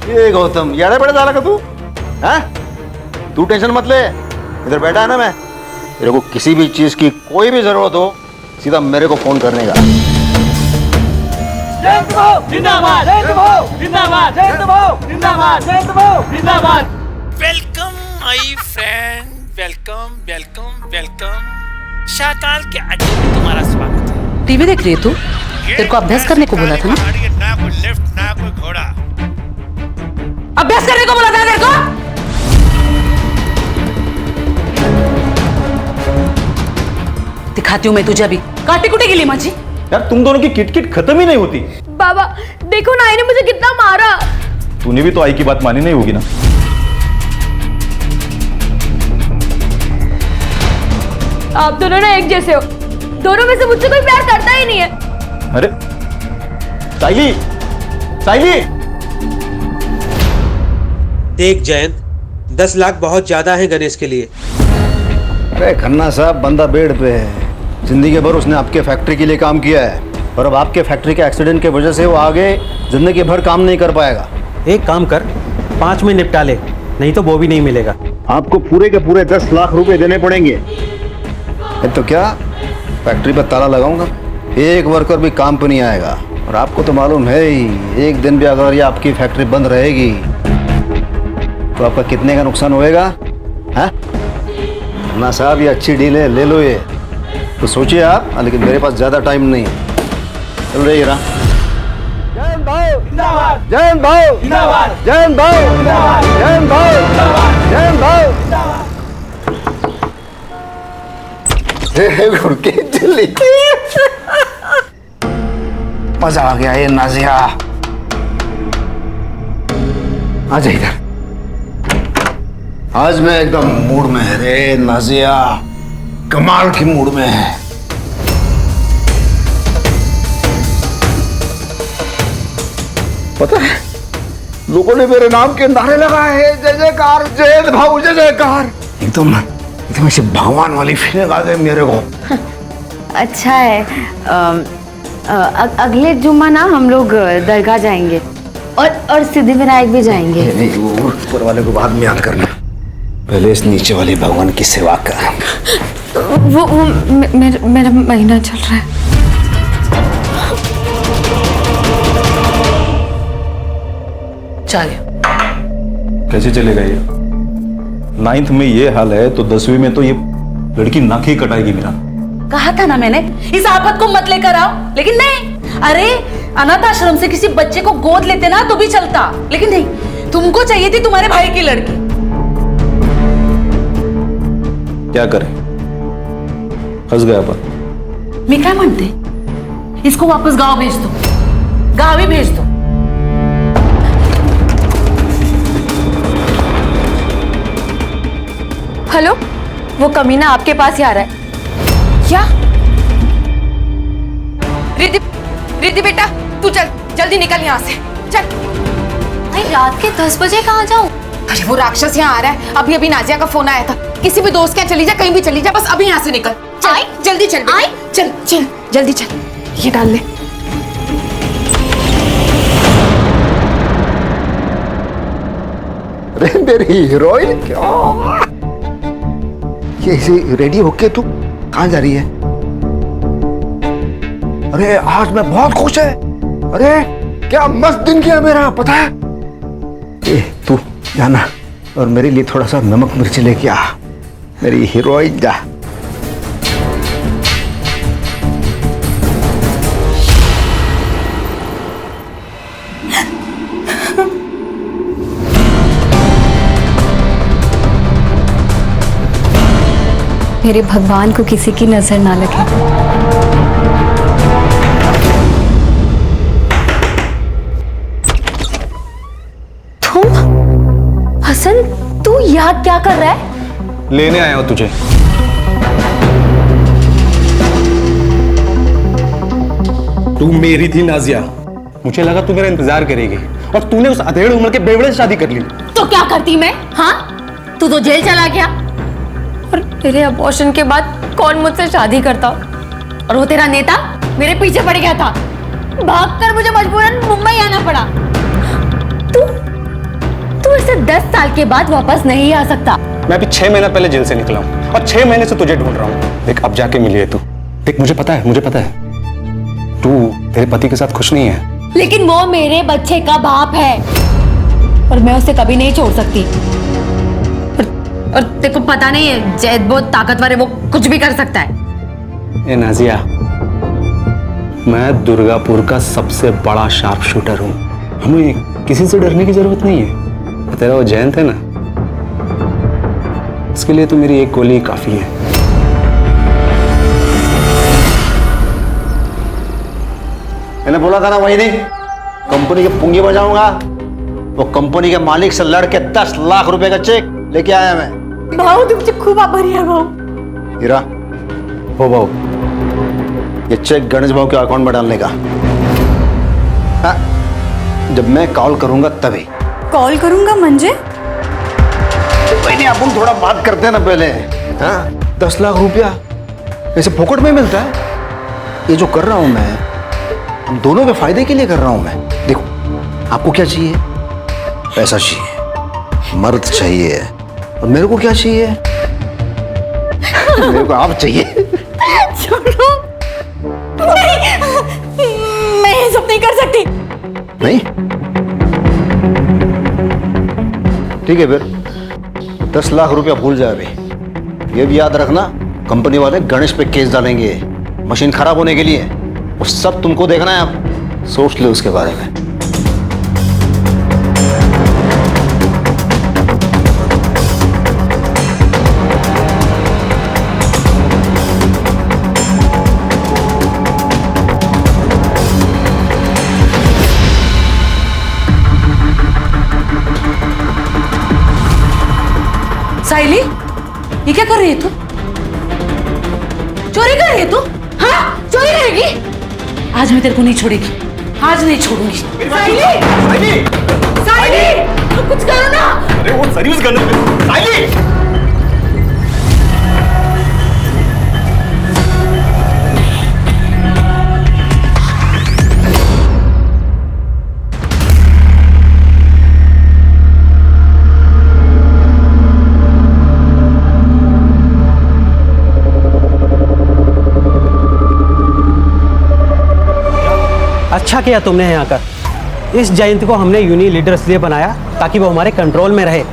ये गौतम यार बड़े डाला का तू? हाँ? तू टेंशन मत ले, इधर बैठा है ना मैं। तेरे को किसी भी चीज की कोई भी जरूरत हो सीधा मेरे को फोन करने का। जयंत भाऊ जिंदाबाद, जयंत भाऊ जिंदाबाद, जयंत भाऊ जिंदाबाद, जयंत भाऊ जिंदाबाद। Welcome my friend, welcome welcome welcome. Shakaal के अड्डे में तुम्हारा स्वागत है। टीवी देख रही है तू? तेरे को अभ्यास करने को बोला था ना? ना कोई लिफ्ट ना कोई घोड़ा। अभ्यास करने को बोला था तेरे को? दिखाती हूँ मैं तुझे अभी काटी कुटे गेली माझी। यार तुम दोनों की किटकिट खत्म ही नहीं होती। बाबा देखो ना आईने मुझे कितना मारा। तूने भी तो आई की बात मानी नहीं होगी ना। आप दोनों ना एक जैसे हो, दोनों में से मुझसे कोई प्यार करता ही नहीं है। अरे साइली, साइली। देख जयंत, 10 लाख बहुत ज्यादा है गणेश के लिए। अरे खन्ना साहब, बंदा बेड पे है। जिंदगी भर उसने आपके फैक्ट्री के लिए काम किया है और अब आपके फैक्ट्री के एक्सीडेंट की वजह से वो आगे जिंदगी भर काम नहीं कर पाएगा। एक काम कर, 5 में निपटा ले, नहीं तो वो भी नहीं मिलेगा। आपको पूरे के पूरे 10 लाख रुपए देने पड़ेंगे। तो क्या फैक्ट्री पर ताला लगाऊंगा, एक वर्कर भी काम पे नहीं आएगा। और आपको तो मालूम है ही, एक दिन भी अगर ये आपकी फैक्ट्री बंद रहेगी तो आपका कितने का नुकसान होएगा। हाँ ना साहब, ये अच्छी डील है, ले लो ये। तो सोचिए आप, लेकिन मेरे पास ज़्यादा टाइम नहीं है। चल रही रहा। जैन भाव जिंदाबाद, जैन भाव जिंदाबाद, जैन भाव जिंदाबाद, जैन भाव जिंदाबाद, जैन भाव जिंदाबाद। घुड़के चली। मजा आ गया ये नाजिया। आ जा इधर। आज मैं एकदम मूड में है रे नाजिया, कमाल की मूड में है। पता है लोगों ने मेरे नाम के नारे लगाए हैं, जय जयकार, जय भाऊ, जय जयकार। एकदम ऐसे भगवान वाली फीलिंग आ गई मेरे को। अच्छा है, अगले जुम्मा ना हम लोग दरगाह जाएंगे और सिद्धिविनायक भी जाएंगे। नहीं, वो ऊपर वाले को बाद में याद करना, पहले इस नीचे वाले भगवान की सेवा कर। वो मेरा महीना चल रहा है। चलिए। कैसे चलेगा ये? 9th में ये हाल है तो 10वीं में तो ये लड़की नाक ही कटाएगी मेरा। कहा था ना मैंने, इस आफत को मत लेकर आओ, लेकिन नहीं। अरे अनाथ आश्रम से किसी बच्चे को गोद लेते ना तो भी चलता, लेकिन नहीं, तुमको चाहिए थी तुम्हारे भाई की लड़की। क्या करें, फंस गया पर। मैं क्या मानते, इसको वापस गांव भेज दो, गांव ही भेज दो। हेलो, वो कमीना आपके पास ही आ रहा है। क्या? रिद्धि, रिद्धि बेटा तू चल, जल्दी निकल यहाँ से, चल। भाई रात के 10 बजे कहाँ जाऊँ? अरे वो राक्षस यहाँ आ रहा है। अभी अभी नाजिया का फोन आया था, किसी भी दोस्त के यहाँ चली जा, कहीं भी चली जा, बस अभी यहाँ से निकल। चल, जल्दी चल, चल चल जल्दी चल, ये डाल ले। अरे मेरी हीरोइन, क्या ये रेडी होके तू कहाँ जा रही है? अरे आज मैं बहुत खुश है। अरे क्या मस्त दिन किया मेरा, पता है? ए, तू जाना और मेरे लिए थोड़ा सा नमक मिर्ची लेके आ, मेरी हीरोइन। जा। मेरे भगवान को किसी की नजर ना लगे। तुम हसन, तू यहाँ क्या कर रहा है? लेने आया हूं तुझे। तू मेरी थी नाजिया, मुझे लगा तू मेरा इंतजार करेगी और तूने उस अधेड़ उम्र के बेवड़े से शादी कर ली। तो क्या करती मैं? हाँ, तू तो जेल चला गया और तेरे अबॉर्शन के बाद कौन मुझसे शादी करता? और वो तेरा नेता मेरे पीछे पड़ गया था, भागकर मुझे मजबूरन मुंबई आना पड़ा। तू इसे 10 साल के बाद वापस नहीं आ सकता। मैं अभी 6 महीना पहले जेल से निकला हूँ और 6 महीने से तुझे ढूंढ रहा हूँ। देख अब जाके मिली है तू। देख मुझे पता है तू तेरे पति के साथ खुश नहीं है, लेकिन वो मेरे बच्चे का बाप है और मैं उसे कभी नहीं छोड़ सकती। और तेरे को पता नहीं है, जैद बहुत ताकतवर है, वो कुछ भी कर सकता है। ए नाजिया, मैं दुर्गापुर का सबसे बड़ा शार्प शूटर हूँ, हमें किसी से डरने की जरूरत नहीं है। तेरा वो जयंत है ना, इसके लिए तो मेरी एक गोली काफी है। बोला था ना वही नहीं, कंपनी की पुंगी बजाऊंगा। वो कंपनी के मालिक से लड़के 10 लाख रुपए का चेक लेके आया मैं। भाऊ तुमचे खूप आभारी आहे भाऊ। हीरा, हो भाऊ, ये चेक गणेश भाऊ के अकाउंट में डालने का। हाँ, जब मैं कॉल करूंगा तभी। कॉल करूंगा म्हणजे? नहीं, अपन थोड़ा बात करते हैं ना पहले। हाँ, 10 लाख रुपया ऐसे फोकट में मिलता है? ये जो कर रहा हूं मैं, हम दोनों के फायदे के लिए कर रहा हूं मैं। देखो, आपको क्या चाहिए? पैसा चाहिए, मर्द चाहिए, और मेरे को क्या चाहिए? मेरे को आप चाहिए। छोड़ो, मैं ये सब नहीं कर सकती। नहीं? ठीक है फिर, 10 लाख रुपया भूल जाए अभी। ये भी याद रखना, कंपनी वाले गणेश पे केस डालेंगे मशीन खराब होने के लिए। वो सब तुमको देखना है, आप सोच लो उसके बारे में। साइली, ये क्या कर रही है तू? चोरी कर रही है तू? हाँ, चोरी करेगी? आज मैं तेरे को नहीं छोड़ेगी, आज नहीं छोड़ूंगी। साइली, साइली, साइली, कुछ करो ना। अरे वो सर्विस करने पे साइली। अच्छा किया तुमने यहाँ आकर। इस जयंत को हमने यूनियन लीडर इसलिए बनाया ताकि वो हमारे कंट्रोल में रहे,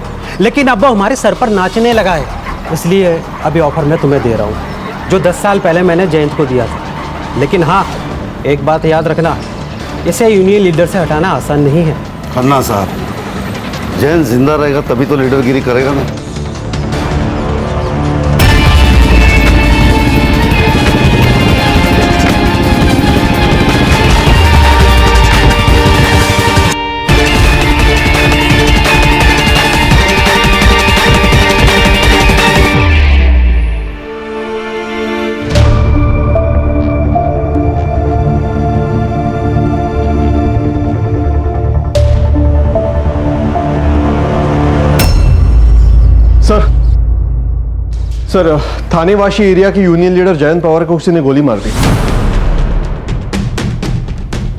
लेकिन अब वो हमारे सर पर नाचने लगा है। इसलिए अभी ऑफर मैं तुम्हें दे रहा हूँ, जो 10 साल पहले मैंने जयंत को दिया था। लेकिन हाँ, एक बात याद रखना, इसे यूनियन लीडर से हटाना आसान नहीं है। खन्ना साहब, जयंत जिंदा रहेगा तभी तो लीडरगिरी करेगा ना। सर, थानेवासी एरिया के यूनियन लीडर जयंत पवार को किसी ने गोली मार दी।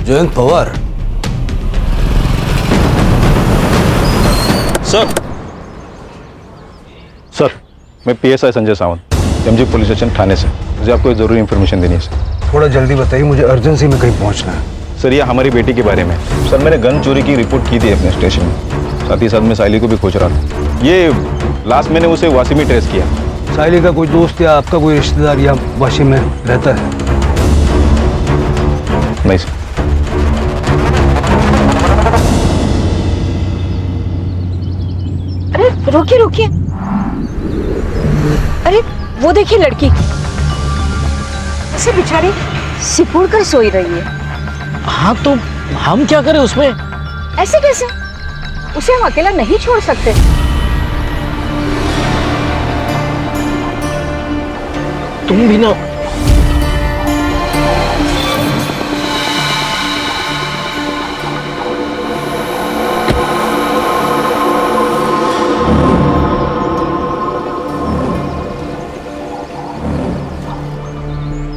जयंत पवार? सर, मैं PSI Sanjay Sawant, MG police station Thane से। मुझे आपको एक जरूरी इन्फॉर्मेशन देनी है सर। थोड़ा जल्दी बताइए, मुझे अर्जेंसी में कहीं पहुंचना है। सर, ये हमारी बेटी के बारे में। सर, मैंने गन चोरी की रिपोर्ट की थी अपने स्टेशन में, साथ ही साथ मैं साइली को भी खोज रहा था। ये लास्ट मैंने उसे वासी में ट्रेस किया। साइली का कोई दोस्त या आपका कोई रिश्तेदार या वाशी में रहता है? नहीं सर। अरे रुकिए रुकिए, अरे वो देखिए लड़की ऐसे बेचारी सिकुड़ कर सोई रही है। हाँ तो हम क्या करें उसमें? ऐसे कैसे? उसे हम अकेला नहीं छोड़ सकते। तुम भी ना।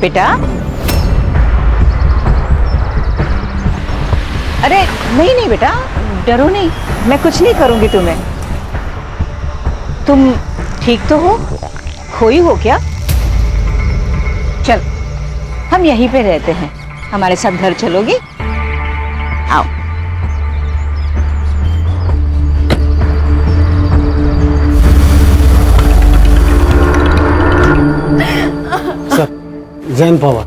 बेटा, अरे नहीं नहीं बेटा, डरो नहीं, मैं कुछ नहीं करूंगी तुम्हें। तुम ठीक तो हो? खोई हो क्या? चल, हम यहीं पे रहते हैं, हमारे साथ घर चलोगी? आओ। सर, जयंत पवार,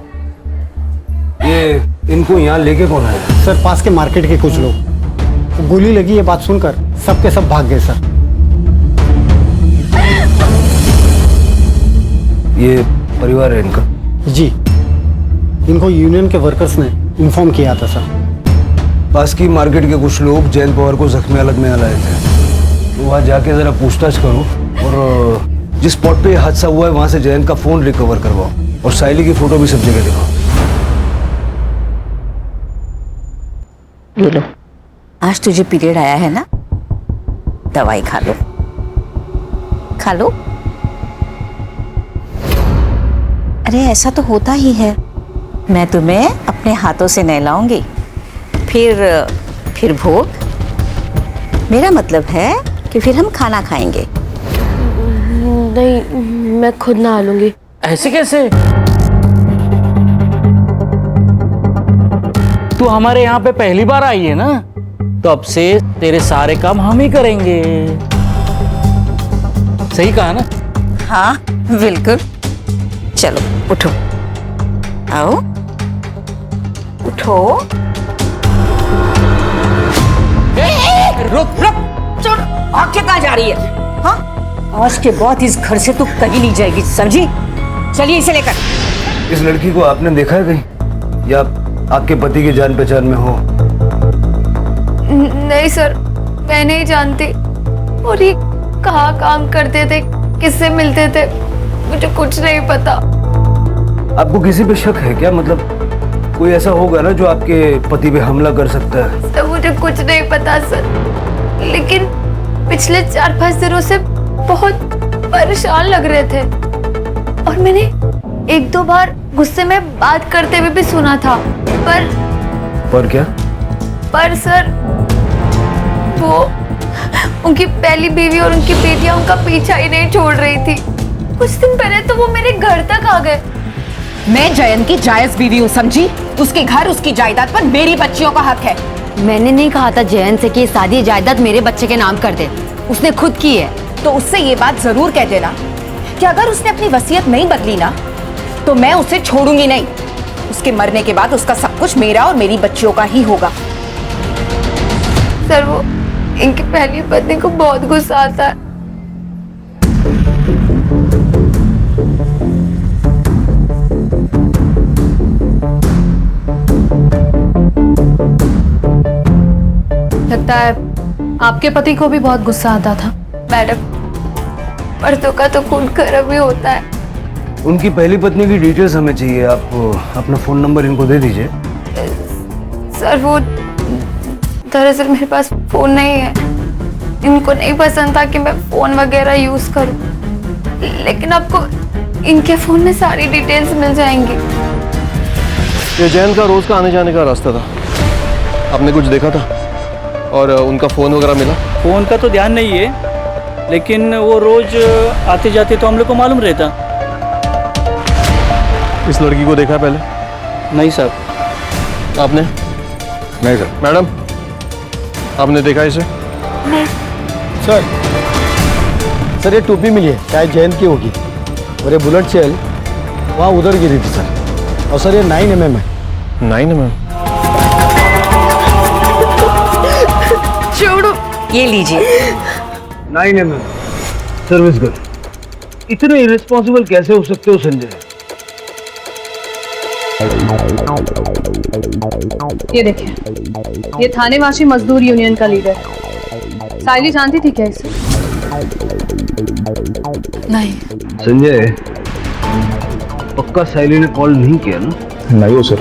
ये इनको यहाँ लेके कौन आया? सर, पास के मार्केट के कुछ लोग, गोली लगी ये बात सुनकर सब के सब भाग गए सर। ये परिवार है इनका? जी, इनको यूनियन के वर्कर्स ने इन्फॉर्म किया था सर। पास की मार्केट के कुछ लोग जयंत पवार को जख्मी हालत में लाए थे, तो वहाँ जाके जरा पूछताछ करो और जिस स्पॉट पे ये हादसा हुआ है वहाँ से जयंत का फोन रिकवर करवाओ और साइली की फोटो भी सब जगह दिखाओ। ये लो, आज तुझे पीरियड आया है ना, दवाई खा लो, खा लो। अरे ऐसा तो होता ही है, मैं तुम्हें अपने हाथों से नहलाऊंगी, फिर भोग। मेरा मतलब है कि फिर हम खाना खाएंगे। नहीं, मैं खुद नहा लूंगी। ऐसे कैसे? तू हमारे यहाँ पे पहली बार आई है ना, तो अब से तेरे सारे काम हम ही करेंगे। सही कहा ना? हाँ बिल्कुल। चलो उठो, आओ उठो। रुक रुक, छोड़, आंखें कहाँ जा रही है? हाँ, आज के बाद इस घर से तू कहीं नहीं जाएगी, समझी? चलिए इसे लेकर। इस लड़की को आपने देखा है कहीं, या आपके पति की जान पहचान में हो? नहीं सर, मैं नहीं जानती। और ये कहाँ काम करते थे, किससे मिलते थे, मुझे कुछ नहीं पता। आपको किसी पे शक है क्या? मतलब कोई ऐसा होगा ना जो आपके पति पे हमला कर सकता है? सर मुझे कुछ नहीं पता सर, लेकिन पिछले 4-5 दिनों से बहुत परेशान लग रहे थे और मैंने 1-2 बार गुस्से में बात करते हुए भी सुना था। पर क्या? पर सर, वो उनकी पहली बीवी और उनकी बेटियां उनका पीछा ही नहीं छोड़ रही थी। कुछ दिन पहले तो वो मेरे घर तक आ गए। मैं जयंत की जायज बीवी हूँ, समझी? उसके घर, उसकी जायदाद पर मेरी बच्चियों का हक है। मैंने नहीं कहा था जयंत से कि शादी जायदाद मेरे बच्चे के नाम कर दे, उसने खुद की है। तो उससे ये बात जरूर कह देना कि अगर उसने अपनी वसीयत नहीं बदली ना, तो मैं उसे छोड़ूंगी नहीं। उसके मरने के बाद उसका सब कुछ मेरा और मेरी बच्चियों का ही होगा। सर, वो इनकी पहली पत्नी को बहुत गुस्सा आता है। लगता है आपके पति को भी बहुत गुस्सा आता था। मैडम, मर्दों का तो खून गर्म ही होता है। उनकी पहली पत्नी की डिटेल्स हमें चाहिए। आप अपना फोन नंबर इनको दे दीजिए। सर, वो दरअसल मेरे पास फोन नहीं है। इनको नहीं पसंद था कि मैं फोन वगैरह यूज करूं, लेकिन आपको इनके फोन में सारी डिटेल्स मिल जाएंगी। ये जैन का रोज का आने जाने का रास्ता था, आपने कुछ देखा था? और उनका फोन वगैरह मिला? फोन का तो ध्यान नहीं है, लेकिन वो रोज आते जाते तो हम लोग को मालूम रहता। इस लड़की को देखा पहले? नहीं सर। आपने? नहीं सर। मैडम, आपने देखा इसे? नहीं सर, ये टोपी मिली है, शायद जयंत की होगी। और ये बुलेट शेल वहाँ उधर गिरी थी सर। और सर, ये 9mm है। 9mm? छोड़ो। ये लीजिए। 9mm service gun. इतने इरेस्पॉन्सिबल कैसे हो सकते हो संजय? ये देखिए, ये थानेवासी मजदूर यूनियन का लीडर। साइली जानती थी क्या इसे? नहीं। संजय, पक्का साइली ने कॉल नहीं किया ना? नहीं हो सर,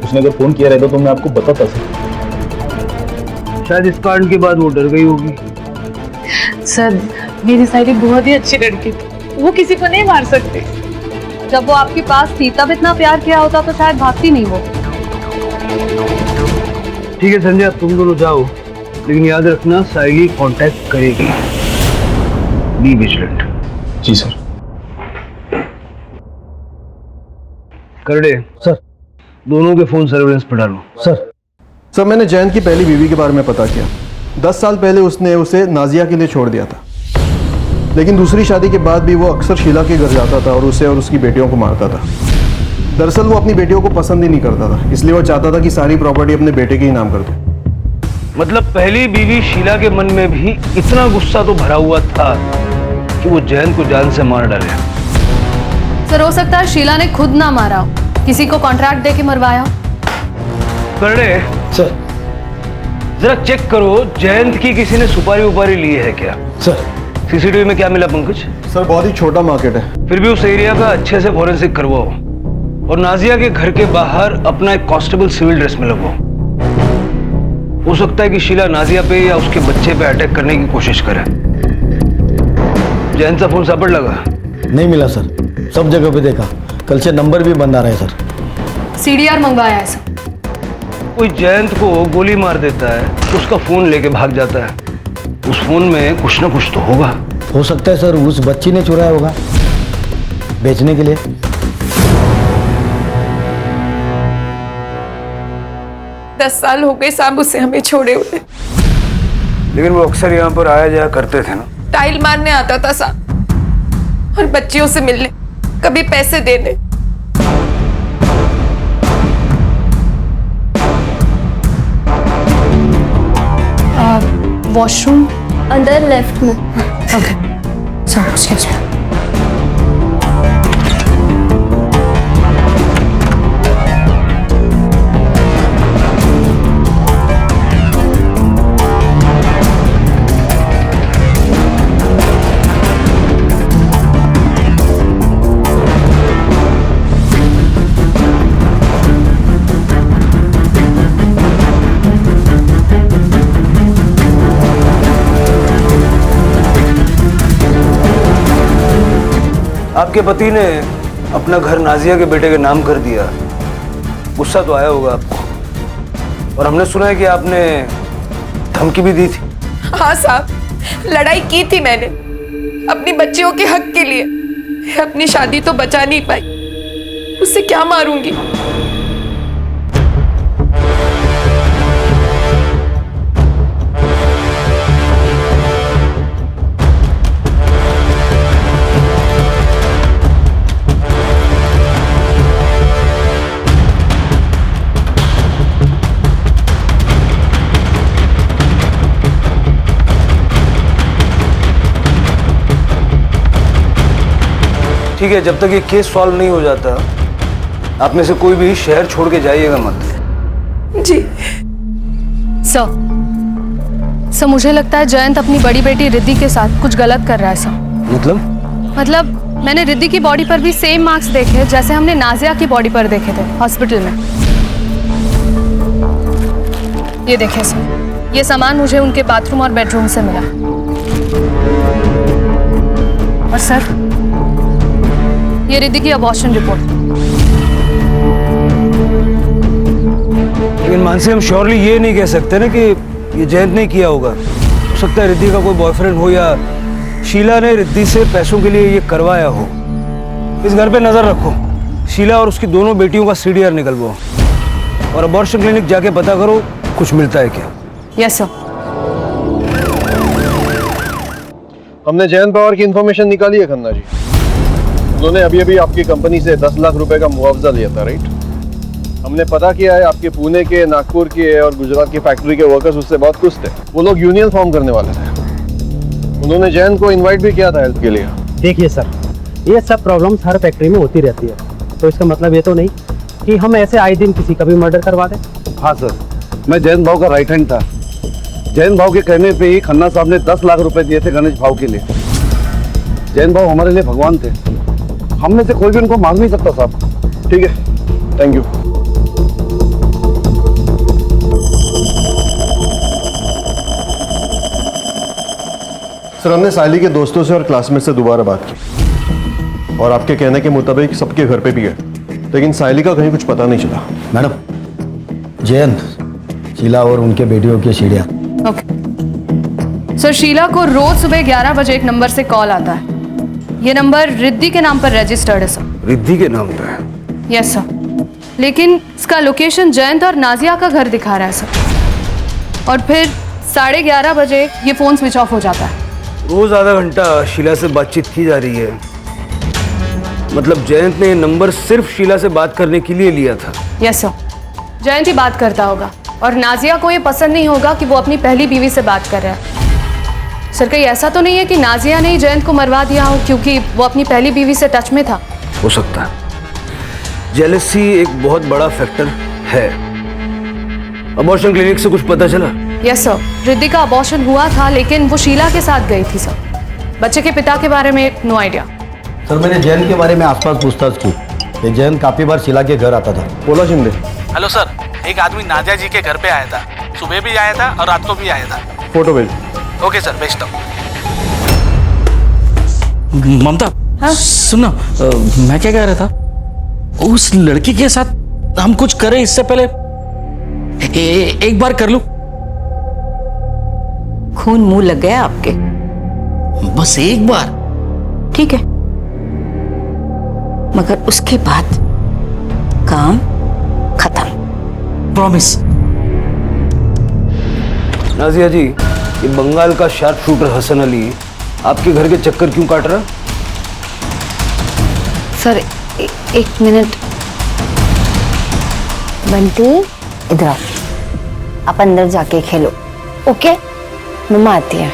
उसने अगर फोन किया रहता तो मैं आपको बताता सर। शायद इस कांड के बाद वो डर गई होगी। सर, मेरी साइली बहुत ही अच्छी लड़की थी, वो किसी को नहीं मार सकती। जब वो आपके पास थी तब इतना प्यार किया होता तो शायद भागती नहीं वो। ठीक है संजय, तुम दोनों जाओ, लेकिन याद रखना साइली कांटेक्ट करेगी। Be vigilant. जी सर। करडे सर, दोनों के फोन सर्विलेंस पर डालो। सर, मैंने जयंत की पहली बीवी के बारे में पता किया। 10 साल पहले उसने उसे नाजिया के लिए छोड़ दिया था, लेकिन दूसरी शादी के बाद भी वो अक्सर शीला के घर जाता था और उसे और उसकी बेटियों को मारता था। दरअसल वो अपनी बेटियों को पसंद ही नहीं करता था, इसलिए वो चाहता था कि सारी प्रॉपर्टी अपने बेटे के ही नाम कर दे। मतलब पहली बीवी शीला के मन में भी इतना गुस्सा तो भरा हुआ था कि वो जयंत को जान से मार डाले। सर, हो सकता है शीला ने खुद ना मारा हो, किसी को कॉन्ट्रैक्ट देके मरवाया हो। करने सर जरा चेक करो जयंत की किसी ने सुपारी उपारी ली है क्या? सर सीसीटीवी में क्या मिला पंकज? सर बहुत ही छोटा मार्केट है। फिर भी उस एरिया का अच्छे से फॉरेंसिक करवाओ और नाजिया के घर के बाहर अपना एक कांस्टेबल सिविल ड्रेस में लगवाओ। हो सकता है कि शीला नाजिया पे या उसके बच्चे पे अटैक करने की कोशिश करे। जयंत का फोन सापड़ लगा? नहीं मिला सर, सब जगह पे देखा, कल से नंबर भी बंद आ रहे हैं सर। सीडीआर मंगवाया है सर। कोई जयंत को गोली मार देता है, उसका फोन लेके भाग जाता है, उस फोन में कुछ ना कुछ तो होगा। हो सकता है सर उस बच्ची ने चुराया होगा बेचने के लिए। दस साल हो गए साहब उसे हमें छोड़े हुए। लेकिन वो अक्सर यहाँ पर आया जाया करते थे ना। टाइल मारने आता था साहब और बच्चियों से मिलने, कभी पैसे देने। वॉशरूम अंदर लेफ्ट में। Okay sir, excuse me. आपके पति ने अपना घर नाजिया के बेटे के नाम कर दिया, गुस्सा तो आया होगा आपको। और हमने सुना है कि आपने धमकी भी दी थी। हाँ साहब, लड़ाई की थी मैंने अपनी बच्चियों के हक के लिए। अपनी शादी तो बचा नहीं पाई, उससे क्या मारूंगी। ठीक है, जब तक ये केस सॉल्व नहीं हो जाता आप में से कोई भी शहर छोड़ के जाइएगा मत। जी सर, मुझे लगता है जयंत अपनी बड़ी बेटी रिद्धि के साथ कुछ गलत कर रहा है सर। मतलब मैंने रिद्धि की बॉडी पर भी सेम मार्क्स देखे जैसे हमने नाजिया की बॉडी पर देखे थे हॉस्पिटल में। ये देखें सर, ये सामान मुझे उनके बाथरूम और बेडरूम से मिला। और सर, ये रिद्धि की अबॉर्शन रिपोर्ट। लेकिन मानसी, हम श्योरली ये नहीं कह सकते ना कि ये जयंत ने किया होगा। हो सकता है रिद्धि का कोई बॉयफ्रेंड हो या शीला ने रिद्धि से पैसों के लिए ये करवाया हो। इस घर पे नजर रखो, शीला और उसकी दोनों बेटियों का सीडीआर निकलवाओ और अबॉर्शन क्लिनिक जाके पता करो कुछ मिलता है क्या। Yes sir. हमने जयंत पवार की इंफॉर्मेशन निकाली है खन्ना जी। उन्होंने अभी अभी आपकी कंपनी से 10 लाख रुपए का मुआवजा लिया था, राइट? हमने पता किया है आपके पुणे के, नागपुर के और गुजरात की फैक्ट्री के वर्कर्स उससे बहुत खुश थे। वो लोग यूनियन फॉर्म करने वाले थे। उन्होंने जयंत को इनवाइट भी किया था हेल्प के लिए। देखिए सर, ये सब प्रॉब्लम्स हर फैक्ट्री में होती रहती है, तो इसका मतलब ये तो नहीं कि हम ऐसे आए दिन किसी का भी मर्डर करवा दें। हाँ सर, मैं जयंत भाव का राइट हैंड था। जयंत भाव के कहने पे ही खन्ना साहब ने 10 लाख रुपए दिए थे गणेश भाव के लिए। जयंत भाव हमारे लिए भगवान थे, हमने से कोई भी उनको मांग नहीं सकता साहब। ठीक है, थैंक यू। सर, हमने साइली के दोस्तों से और क्लासमेट से दोबारा बात की और आपके कहने के मुताबिक सबके घर पे भी गए, लेकिन साइली का कहीं कुछ पता नहीं चला। मैडम, जयंत, शीला और उनके बेटियों की सीढ़ियाँ। ओके सर, शीला को रोज सुबह 11 बजे एक नंबर से कॉल आता है। ये नंबर रिद्धि के नाम पर रजिस्टर्ड है सर। रिद्धि के नाम पे? यस सर, लेकिन इसका लोकेशन जयंत और नाजिया का घर दिखा रहा है सर। और फिर 11:30 बजे ये फोन स्विच ऑफ हो जाता है। रोज आधा घंटा शीला से बातचीत की जा रही है, मतलब जयंत ने ये नंबर सिर्फ शीला से बात करने के लिए लिया था। यस सर, जयंत ही बात करता होगा और नाजिया को ये पसंद नहीं होगा कि वो अपनी पहली बीवी से बात कर रहा है। सर, कहीं ऐसा तो नहीं है कि नाजिया ने ही जयंत को मरवा दिया हो क्योंकि वो अपनी पहली बीवी से टच में था? हो सकता है, जेलसी एक बहुत बड़ा फैक्टर है। अबॉर्शन क्लिनिक से कुछ पता चला? यस सर, रिद्धि का अबॉर्शन हुआ था, लेकिन वो शीला के साथ गई थी सर। बच्चे के पिता के बारे में नो आइडिया। सर मैंने जयंत के बारे में आसपास पूछताछ की। ये जयंत काफी बार शीला के घर आता था। बोला शिंदे। हेलो सर, एक आदमी नादिया जी के घर पे आया था। सुबह भी आया था और रात को भी आया था। फोटो भेज। ओके सर, भेजता हूँ। ममता, सुनो, मैं क्या कह रहा था, उस लड़की के साथ हम कुछ करें इससे पहले एक बार कर लूं। खून मुंह लग गया आपके? बस एक बार। ठीक है, मगर उसके बाद काम खत्म। प्रॉमिस। नाजिया जी, ये बंगाल का शार्प शूटर हसन अली आपके घर के चक्कर क्यों काट रहा? सर एक मिनट। बंटी इधर आओ, आप अंदर जाके खेलो। ओके, मम्मा आती है।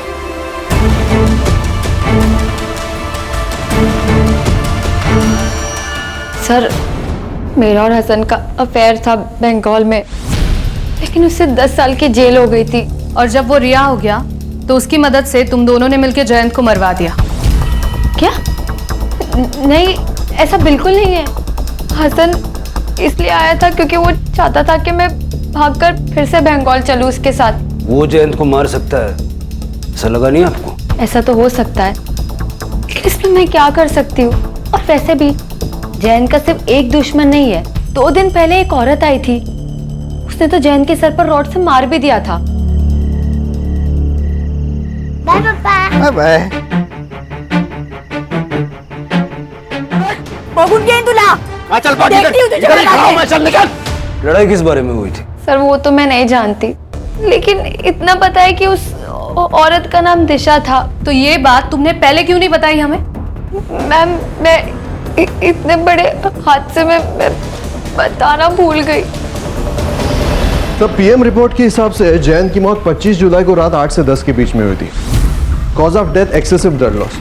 सर, मेरा और हसन का अफेयर था बंगाल में, लेकिन उससे 10 साल की जेल हो गई थी। और जब वो रिहा हो गया तो उसकी मदद से तुम दोनों ने मिलकर जयंत को मरवा दिया। क्या? नहीं, ऐसा बिल्कुल नहीं है। हसन इसलिए आया था क्योंकि वो चाहता था कि मैं भागकर फिर से बंगाल चलूं उसके साथ। वो जयंत को मार सकता है, ऐसा लगा नहीं आपको? ऐसा तो हो सकता है, इसमें मैं क्या कर सकती हूँ? और वैसे भी जयंत का सिर्फ एक दुश्मन नहीं है। 2 दिन पहले एक औरत आई थी, उसने तो जयंत के सर पर रॉड से मार भी दिया था। बाय पापा। बाय। बघून घेईन तुला। चल देखती हूँ तुझे बना के। लड़ाई किस बारे में हुई थी? सर वो तो मैं नहीं जानती, लेकिन इतना पता है कि उस औरत का नाम दिशा था। तो ये बात तुमने पहले क्यों नहीं बताई हमें? मैम, मैं इतने बड़े हादसे में मैं बताना भूल गई। तब पीएम रिपोर्ट के हिसाब से जयंत की मौत 25 जुलाई को रात 8 से 10 के बीच में हुई थी। Cause of death excessive blood loss.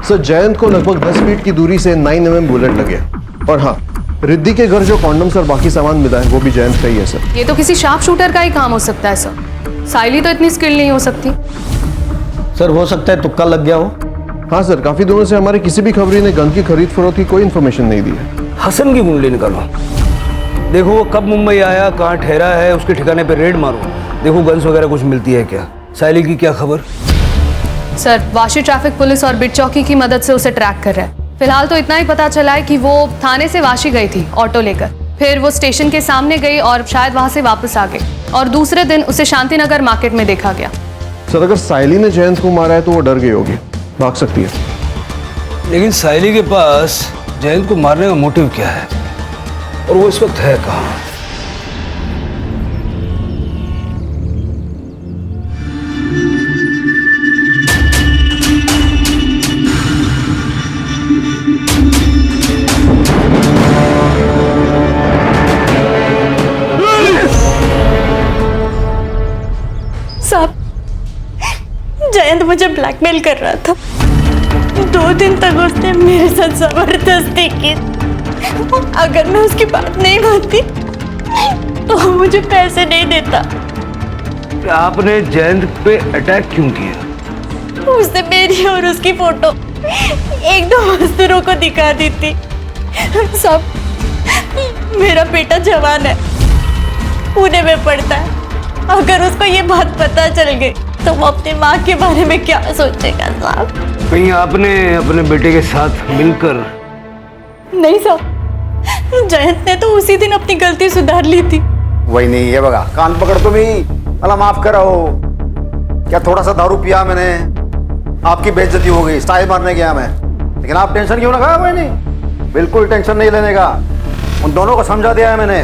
Sir Jayant को लगभग 10 फीट की दूरी से 9 mm बुलेट लगे। और हाँ, रिद्धि के घर जो कॉन्डम्स और बाकी सामान मिला है वो भी जयंत का ही है सर। ये तो किसी शार्प शूटर का ही काम हो सकता है सर। साइली तो इतनी स्किल नहीं हो सकती। सर हो सकता है तुक्का लग गया हो। हाँ सर, काफी दिनों से हमारे किसी भी खबरी ने गन की खरीद फरोख्त की कोई इन्फॉर्मेशन नहीं दी है। हसन की कुंडली निकालो, देखो वो कब मुंबई आया, कहाँ ठहरा है, उसके ठिकाने पे रेड मारो, देखो गन्स वगैरह कुछ मिलती है क्या। साइली की क्या खबर? सर वाशी ट्रैफिक पुलिस और बिट चौकी की मदद से उसे ट्रैक कर रहा है। फिलहाल तो इतना ही पता चला है कि वो थाने से वाशी गई थी ऑटो लेकर, फिर वो स्टेशन के सामने गई और शायद वहां से वापस आ गई, और दूसरे दिन उसे शांतिनगर मार्केट में देखा गया। सर अगर साइली ने जयंत को मारा है तो वो डर गई होगी, भाग सकती है। लेकिन साइली के पास जयंत को मारने का मोटिव क्या है, और वो इस वक्त है कहाँ? साहब, जयंत मुझे ब्लैकमेल कर रहा था। 2 दिन तक उसने मेरे साथ जबरदस्ती की। अगर मैं उसकी बात नहीं मानती तो वो मुझे पैसे नहीं देता। आपने जयंत पे अटैक क्यों किया? उसने मेरी और उसकी फोटो 1-2 मजदूरों को दिखा दी थी। सब, मेरा बेटा जवान है, पुणे में पढ़ता है। अगर उसको ये बात पता चल गई तो वो अपनी माँ के बारे में क्या सोचेगा साहब? कहीं आपने अपने बेटे के साथ मिलकर? नहीं साहब, जयंत ने तो उसी दिन अपनी गलती सुधार ली थी। वही नहीं है, बगा कान पकड़ तुम ही। अल्लाह माफ करो, क्या थोड़ा सा दारू पिया मैंने, आपकी बेइज्जती हो गई, स्टाइल मारने गया मैं। लेकिन आप टेंशन क्यों लगा? वही नहीं, बिल्कुल टेंशन नहीं लेने का। उन दोनों को समझा दिया है मैंने,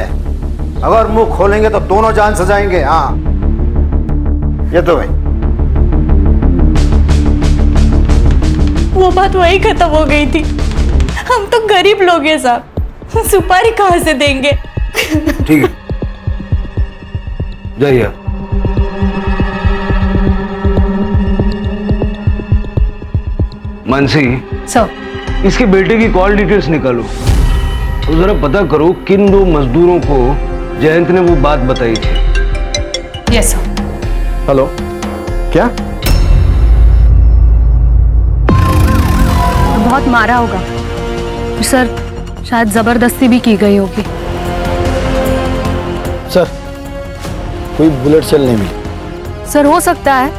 अगर मुंह खोलेंगे तो दोनों जान से जाएंगे। हाँ ये तो भाई, वो बात वही खत्म हो गई थी। हम तो गरीब लोग हैं साहब, सुपारी कहाँ से देंगे? ठीक है, जाइए। मानसी सर, इसके बेटे की कॉल डिटेल्स निकालो और जरा पता करो किन 2 मजदूरों को जयंत ने वो बात बताई थी। Yes sir. हेलो, क्या? बहुत मारा होगा सर, शायद जबरदस्ती भी की गई होगी। सर, कोई बुलेट सेल नहीं मिली। सर हो सकता है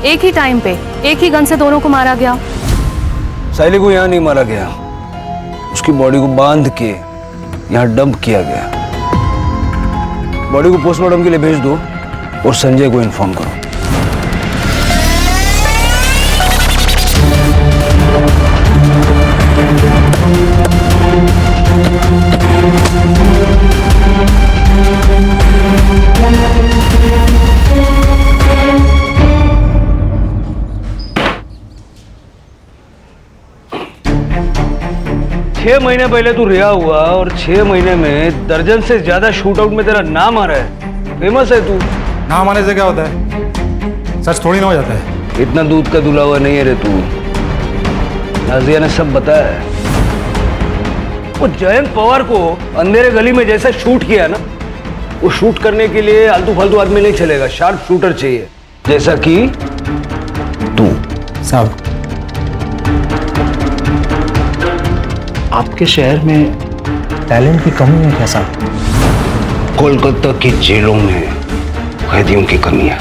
एक ही टाइम पे एक ही गन से दोनों को मारा गया। साइली को यहाँ नहीं मारा गया, उसकी बॉडी को बांध के यहाँ डंप किया गया। बॉडी को पोस्टमार्टम के लिए भेज दो और संजय को इन्फॉर्म करो। छह महीने पहले तू रिहा हुआ और 6 महीने में दर्जन से ज्यादा शूट आउट में तेरा नाम आ रहा है। फेमस है तू। नाम आने से क्या होता है? सच थोड़ी ना हो जाता है। इतना दूध का दुला हुआ नहीं है रे तू। नाजिया ने सब बताया है। वो जयंत पवार को अंधेरे गली में जैसा शूट किया ना, वो शूट करने के लिए आलतू फालतू आदमी नहीं चलेगा, शार्प शूटर चाहिए, जैसा कि तू। साहब, आपके शहर में टैलेंट की कमी है क्या साहब? कोलकाता की जेलों में कैदियों की कमी है।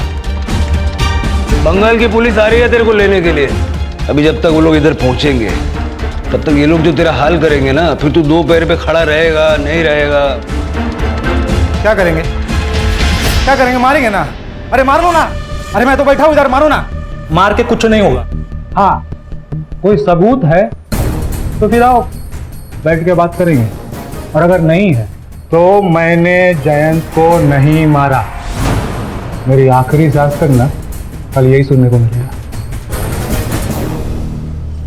बंगाल की पुलिस आ रही है तेरे को लेने के लिए। अभी जब तक वो लोग इधर पहुंचेंगे तब तक ये लोग जो तेरा हाल करेंगे ना, फिर तू 2 पैर पे खड़ा रहेगा नहीं रहेगा। क्या करेंगे? क्या करेंगे? मारेंगे ना? अरे मार लो ना। अरे मैं तो बैठा हूं इधर, मारो ना। मार के कुछ नहीं होगा। हाँ, कोई सबूत है तो फिर आओ, बैठ के बात करेंगे। और अगर नहीं है तो मैंने जयंत को नहीं मारा। मेरी आखिरी सांस तक ना कल यही सुनने को मिलेगा।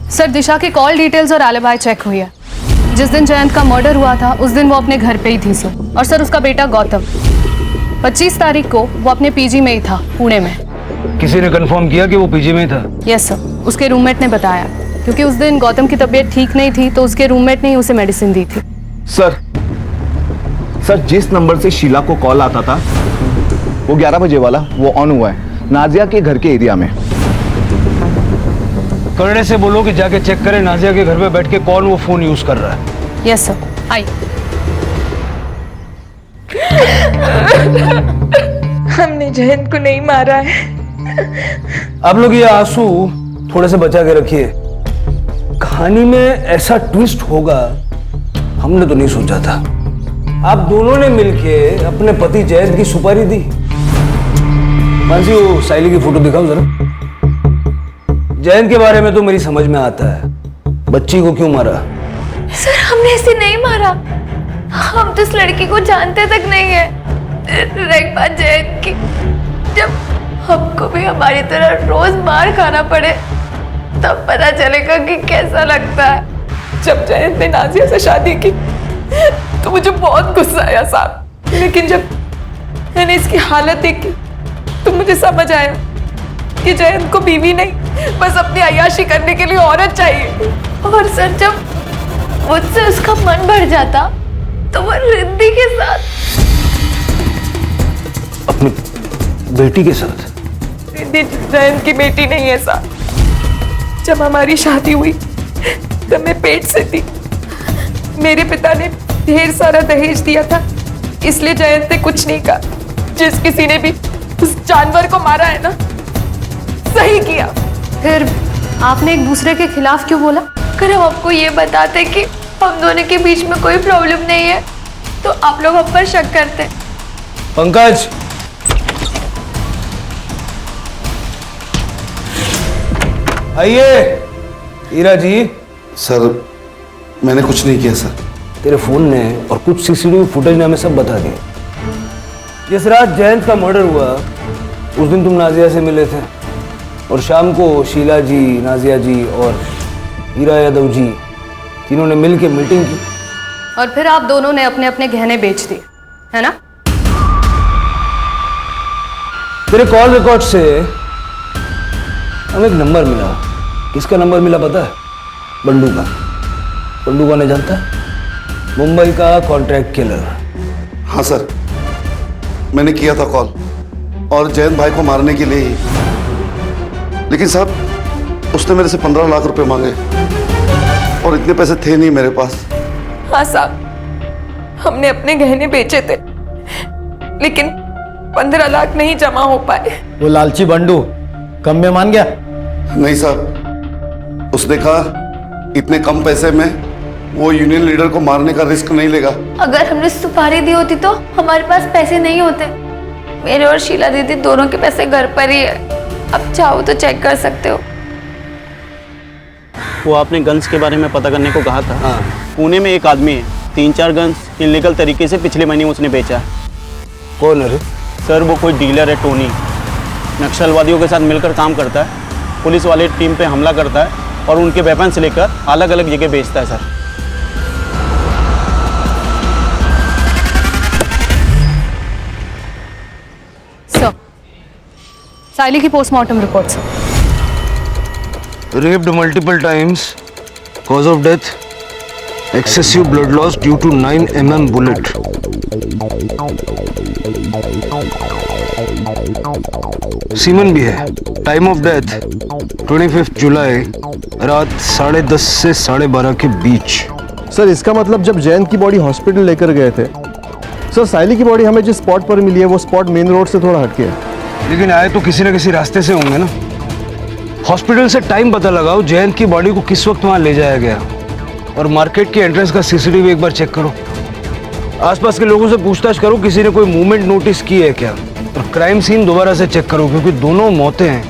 सर दिशा की कॉल डिटेल्स और एलिबाई चेक हुई है। जिस दिन जयंत का मर्डर हुआ था उस दिन वो अपने घर पे ही थी सर। और सर उसका बेटा गौतम 25 तारीख को वो अपने पीजी में ही था, पुणे में। किसी ने कंफर्म किया कि वो पीजी में था? यस सर, उसके रूममेट ने बताया, क्योंकि उस दिन गौतम की तबीयत ठीक नहीं थी तो उसके रूममेट ने ही उसे मेडिसिन दी थी। सर, जिस नंबर से शीला को कॉल आता था वो 11 बजे वाला, वो ऑन हुआ है नाजिया के घर के एरिया में। करने से बोलो कि जाके चेक करें नाजिया के घर पे बैठ के कौन वो फोन यूज कर रहा है। यस सर, आई। हमने जयंत को नहीं मारा है। आप लोग ये आंसू थोड़े से बचा के रखिए। कहानी में ऐसा ट्विस्ट होगा हमने तो नहीं सोचा था। आप दोनों ने मिलके अपने पति जयंत की सुपारी दी। मानसी, वो साइली की फोटो दिखाओ जरा। जयंत के बारे में तो मेरी समझ में आता है, बच्ची को क्यों मारा? सर हमने इसे नहीं मारा, हम तो इस लड़की को जानते तक नहीं है। एक बात जयंत की, जब हमको भी हमारी तरह रोज मार खाना पड़े तब पता चलेगा कि कैसा लगता है। जब जयंत ने नाजिया से शादी की तो मुझे बहुत गुस्सा आया साहब, लेकिन जब मैंने इसकी हालत देखी तो मुझे समझ आया कि जयंत को बीवी नहीं, बस अपनी अय्याशी करने के लिए औरत चाहिए। और सर जब मुझसे उसका मन बढ़ जाता तो वो रिद्धि के साथ, अपनी बेटी के साथ। रिद्धि जयंत की बेटी नहीं है साहब। जब हमारी शादी हुई तब मैं पेट से थी। मेरे पिता ने ढेर सारा दहेज दिया था, इसलिए जयंत ने कुछ नहीं कहा। जिस किसी ने भी उस जानवर को मारा है ना, सही किया। फिर आपने एक दूसरे के खिलाफ क्यों बोला? अगर हम आपको ये बताते कि हम दोनों के बीच में कोई प्रॉब्लम नहीं है तो आप लोग हम पर शक करते। पंकज, आइए। हीरा जी। सर, मैंने कुछ नहीं किया सर। तेरे फोन ने और कुछ सीसीटीवी फुटेज ने हमें सब बता दिया। जिस रात जयंत का मर्डर हुआ उस दिन तुम नाजिया से मिले थे और शाम को शीला जी, नाजिया जी और हीरा यादव जी तीनों ने मिलकर मीटिंग की। और फिर आप दोनों ने अपने अपने गहने बेच दिए, है ना? तेरे कॉल रिकॉर्ड से हमें एक नंबर मिला। किसका नंबर मिला पता है? बंडू का। बंडू को नहीं जानता? मुंबई का कॉन्ट्रैक्ट किलर। हाँ सर, मैंने किया था कॉल। और जयंत भाई को मारने के लिए ही। लेकिन साहब उसने मेरे से 15 लाख रुपए मांगे और इतने पैसे थे नहीं मेरे पास। हाँ साहब, हमने अपने गहने बेचे थे लेकिन 15 लाख नहीं जमा हो पाए। वो लालची बंडू कम में मान गया? नहीं साहब, उसने कहा इतने कम पैसे में वो यूनियन लीडर को मारने का रिस्क नहीं लेगा। अगर हमने सुपारी दी होती तो हमारे पास पैसे नहीं होते। मेरे और शीला दीदी दोनों के पैसे घर पर ही है, अब चाहो तो चेक कर सकते हो। वो आपने गन्स के बारे में पता करने को कहा था। हाँ। पुणे में एक आदमी है, 3-4 गन्स इलीगल तरीके से पिछले महीने उसने बेचा है। कौन है? सर वो कोई डीलर है, टोनी। नक्सलवादियों के साथ मिलकर काम करता है, पुलिस वाले टीम पे हमला करता है और उनके वेपन से लेकर अलग अलग जगह बेचता है सर। सर, साइली की postmortem report sir. Raped multiple times. Cause of death: excessive blood loss due to 9 mm bullet. Semen भी है। टाइम ऑफ डेथ 25 जुलाई रात 10:30 से 12:30 के बीच। सर इसका मतलब जब जयंत की बॉडी हॉस्पिटल लेकर गए थे, सर साइली की बॉडी हमें जिस स्पॉट पर मिली है वो स्पॉट मेन रोड से थोड़ा हटके है। लेकिन आए तो किसी न किसी रास्ते से होंगे ना। हॉस्पिटल से टाइम पता लगाओ, जयंत की बॉडी को किस वक्त वहां ले जाया गया, और मार्केट के एंट्रेंस का सीसीटीवी एक बार चेक करो। आसपास के लोगों से पूछताछ करो, किसी ने कोई मूवमेंट नोटिस की है क्या, और क्राइम सीन दोबारा से चेक करो क्योंकि दोनों मौतें हैं।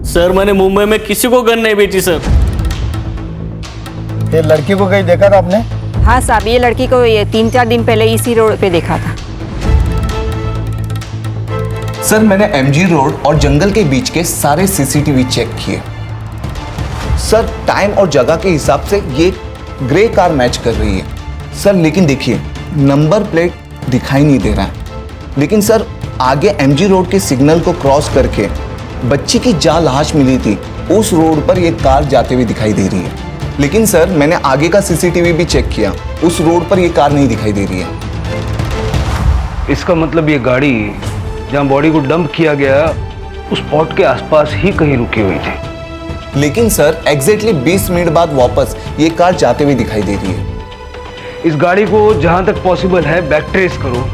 सर मैंने मुंबई में किसी को गन नहीं बेची सर। ये लड़की को कहीं देखा था आपने? हाँ साहब, ये लड़की को ये 3-4 दिन पहले इसी रोड पे देखा था। सर मैंने एमजी रोड और जंगल के बीच के सारे सीसीटीवी चेक किए। सर टाइम और जगह के हिसाब से ये ग्रे कार मैच कर रही है सर, लेकिन देखिए नंबर प्लेट दिखाई नहीं दे रहा है। लेकिन सर आगे एमजी रोड के सिग्नल को क्रॉस करके बच्ची की जहाँ लाश मिली थी उस रोड पर ये कार जाते हुए दिखाई दे रही है। लेकिन सर मैंने आगे का सीसीटीवी भी चेक किया, उस रोड पर ये कार नहीं दिखाई दे रही है। इसका मतलब ये गाड़ी जहां बॉडी को डंप किया गया उस स्पॉट के आसपास ही कहीं रुकी हुई थी। लेकिन सर एग्जैक्टली 20 मिनट बाद वापस ये कार जाते हुए दिखाई दे रही है। इस गाड़ी को जहां तक पॉसिबल है बैक ट्रेस करो,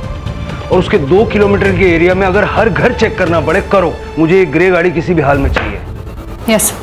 और उसके 2 किलोमीटर के एरिया में अगर हर घर चेक करना पड़े करो। मुझे ये ग्रे गाड़ी किसी भी हाल में चाहिए। यस।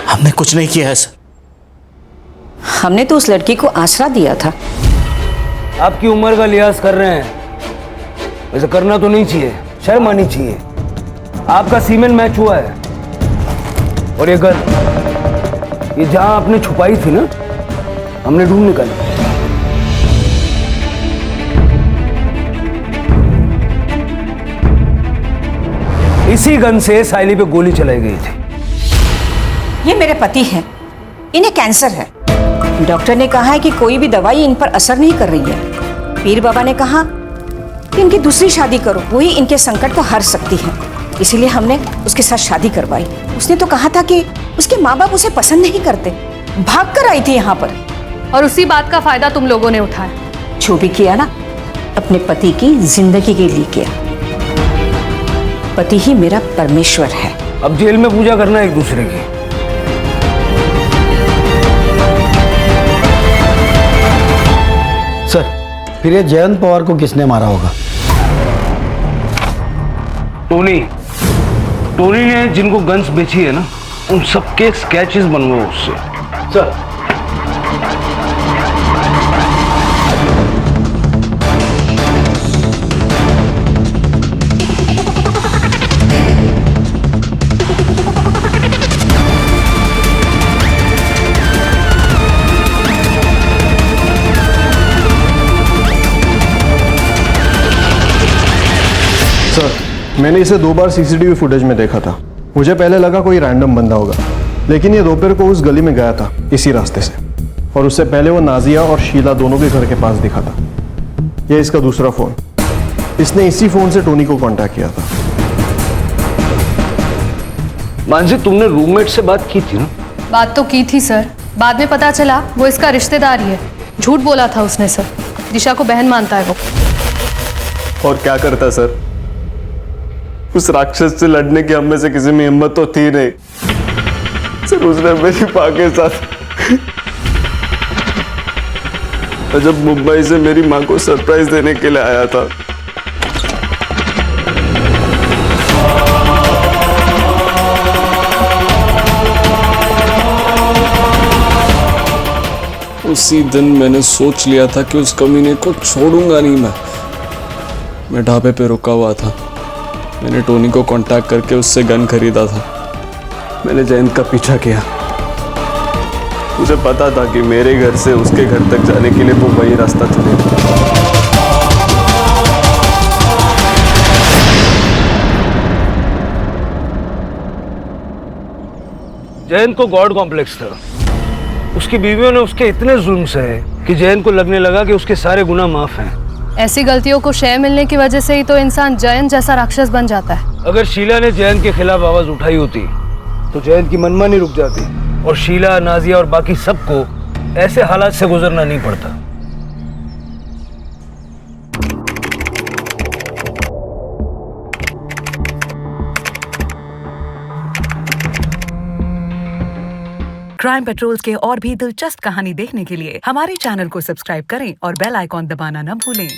हमने कुछ नहीं किया है सर। हमने तो उस लड़की को आसरा दिया था। आपकी उम्र का लिहाज कर रहे हैं, वैसे करना तो नहीं चाहिए, शर्म आनी चाहिए। आपका सीमेन मैच हुआ है, और ये गन ये जहां आपने छुपाई थी ना, हमने ढूंढ निकाली। इसी गन से साइली पे गोली चलाई गई थी। ये मेरे पति हैं, इन्हें कैंसर है। डॉक्टर ने कहा है कि कोई भी दवाई इन पर असर नहीं कर रही है। पीर बाबा ने कहा कि इनकी दूसरी शादी करो, वही इनके संकट को हर सकती है। इसीलिए हमने उसके साथ शादी करवाई। उसने तो कहा था कि उसके माँ बाप उसे पसंद नहीं करते, भाग कर आई थी यहाँ पर, और उसी बात का फायदा तुम लोगों ने उठाया। जो भी किया ना, अपने पति की जिंदगी के लिए किया। पति ही मेरा परमेश्वर है। अब जेल में पूजा करना एक दूसरे की। सर फिर ये जयंत पवार को किसने मारा होगा? टोनी ने जिनको गन्स बेची है ना, उन सबके स्केचेस बनवाओ उससे। सर मैंने इसे 2 बार सीसीटीवी फुटेज में देखा था। मुझे पहले लगा कोई रैंडम बंदा होगा, लेकिन ये दोपहर को उस गली में गया था इसी रास्ते से, और उससे पहले वो नाजिया और शीला दोनों के घर के पास दिखा था। यह इसका दूसरा फोन। इसने इसी फोन से टोनी को कांटेक्ट किया था। मानसी, तुमने रूममेट से बात की थी ना? बात तो की थी सर, बाद में पता चला वो इसका रिश्तेदार ही है। झूठ बोला था उसने सर, दिशा को बहन मानता है वो। और क्या करता सर, उस राक्षस से लड़ने की हम में से किसी में हिम्मत तो थी नहीं सर। उसने मेरी माँ के साथ, जब मुंबई से मेरी माँ को सरप्राइज देने के लिए आया था, उसी दिन मैंने सोच लिया था कि उस कमीने को छोड़ूंगा नहीं। मैं ढाबे पे रुका हुआ था। मैंने टोनी को कांटेक्ट करके उससे गन खरीदा था। मैंने जयंत का पीछा किया। मुझे पता था कि मेरे घर से उसके घर तक जाने के लिए वो वही रास्ता चलेगा। जयंत को गॉड कॉम्प्लेक्स था। उसकी बीवियों ने उसके इतने जुल्म सहे कि जयंत को लगने लगा कि उसके सारे गुनाह माफ हैं। ऐसी गलतियों को शय मिलने की वजह से ही तो इंसान जयंत जैसा राक्षस बन जाता है। अगर शीला ने जयंत के खिलाफ आवाज उठाई होती तो जयंत की मनमानी रुक जाती और शीला, नाजिया और बाकी सबको ऐसे हालात से गुजरना नहीं पड़ता। क्राइम पेट्रोल्स के और भी दिलचस्प कहानी देखने के लिए हमारे चैनल को सब्सक्राइब करें और बेल आइकॉन दबाना न भूलें।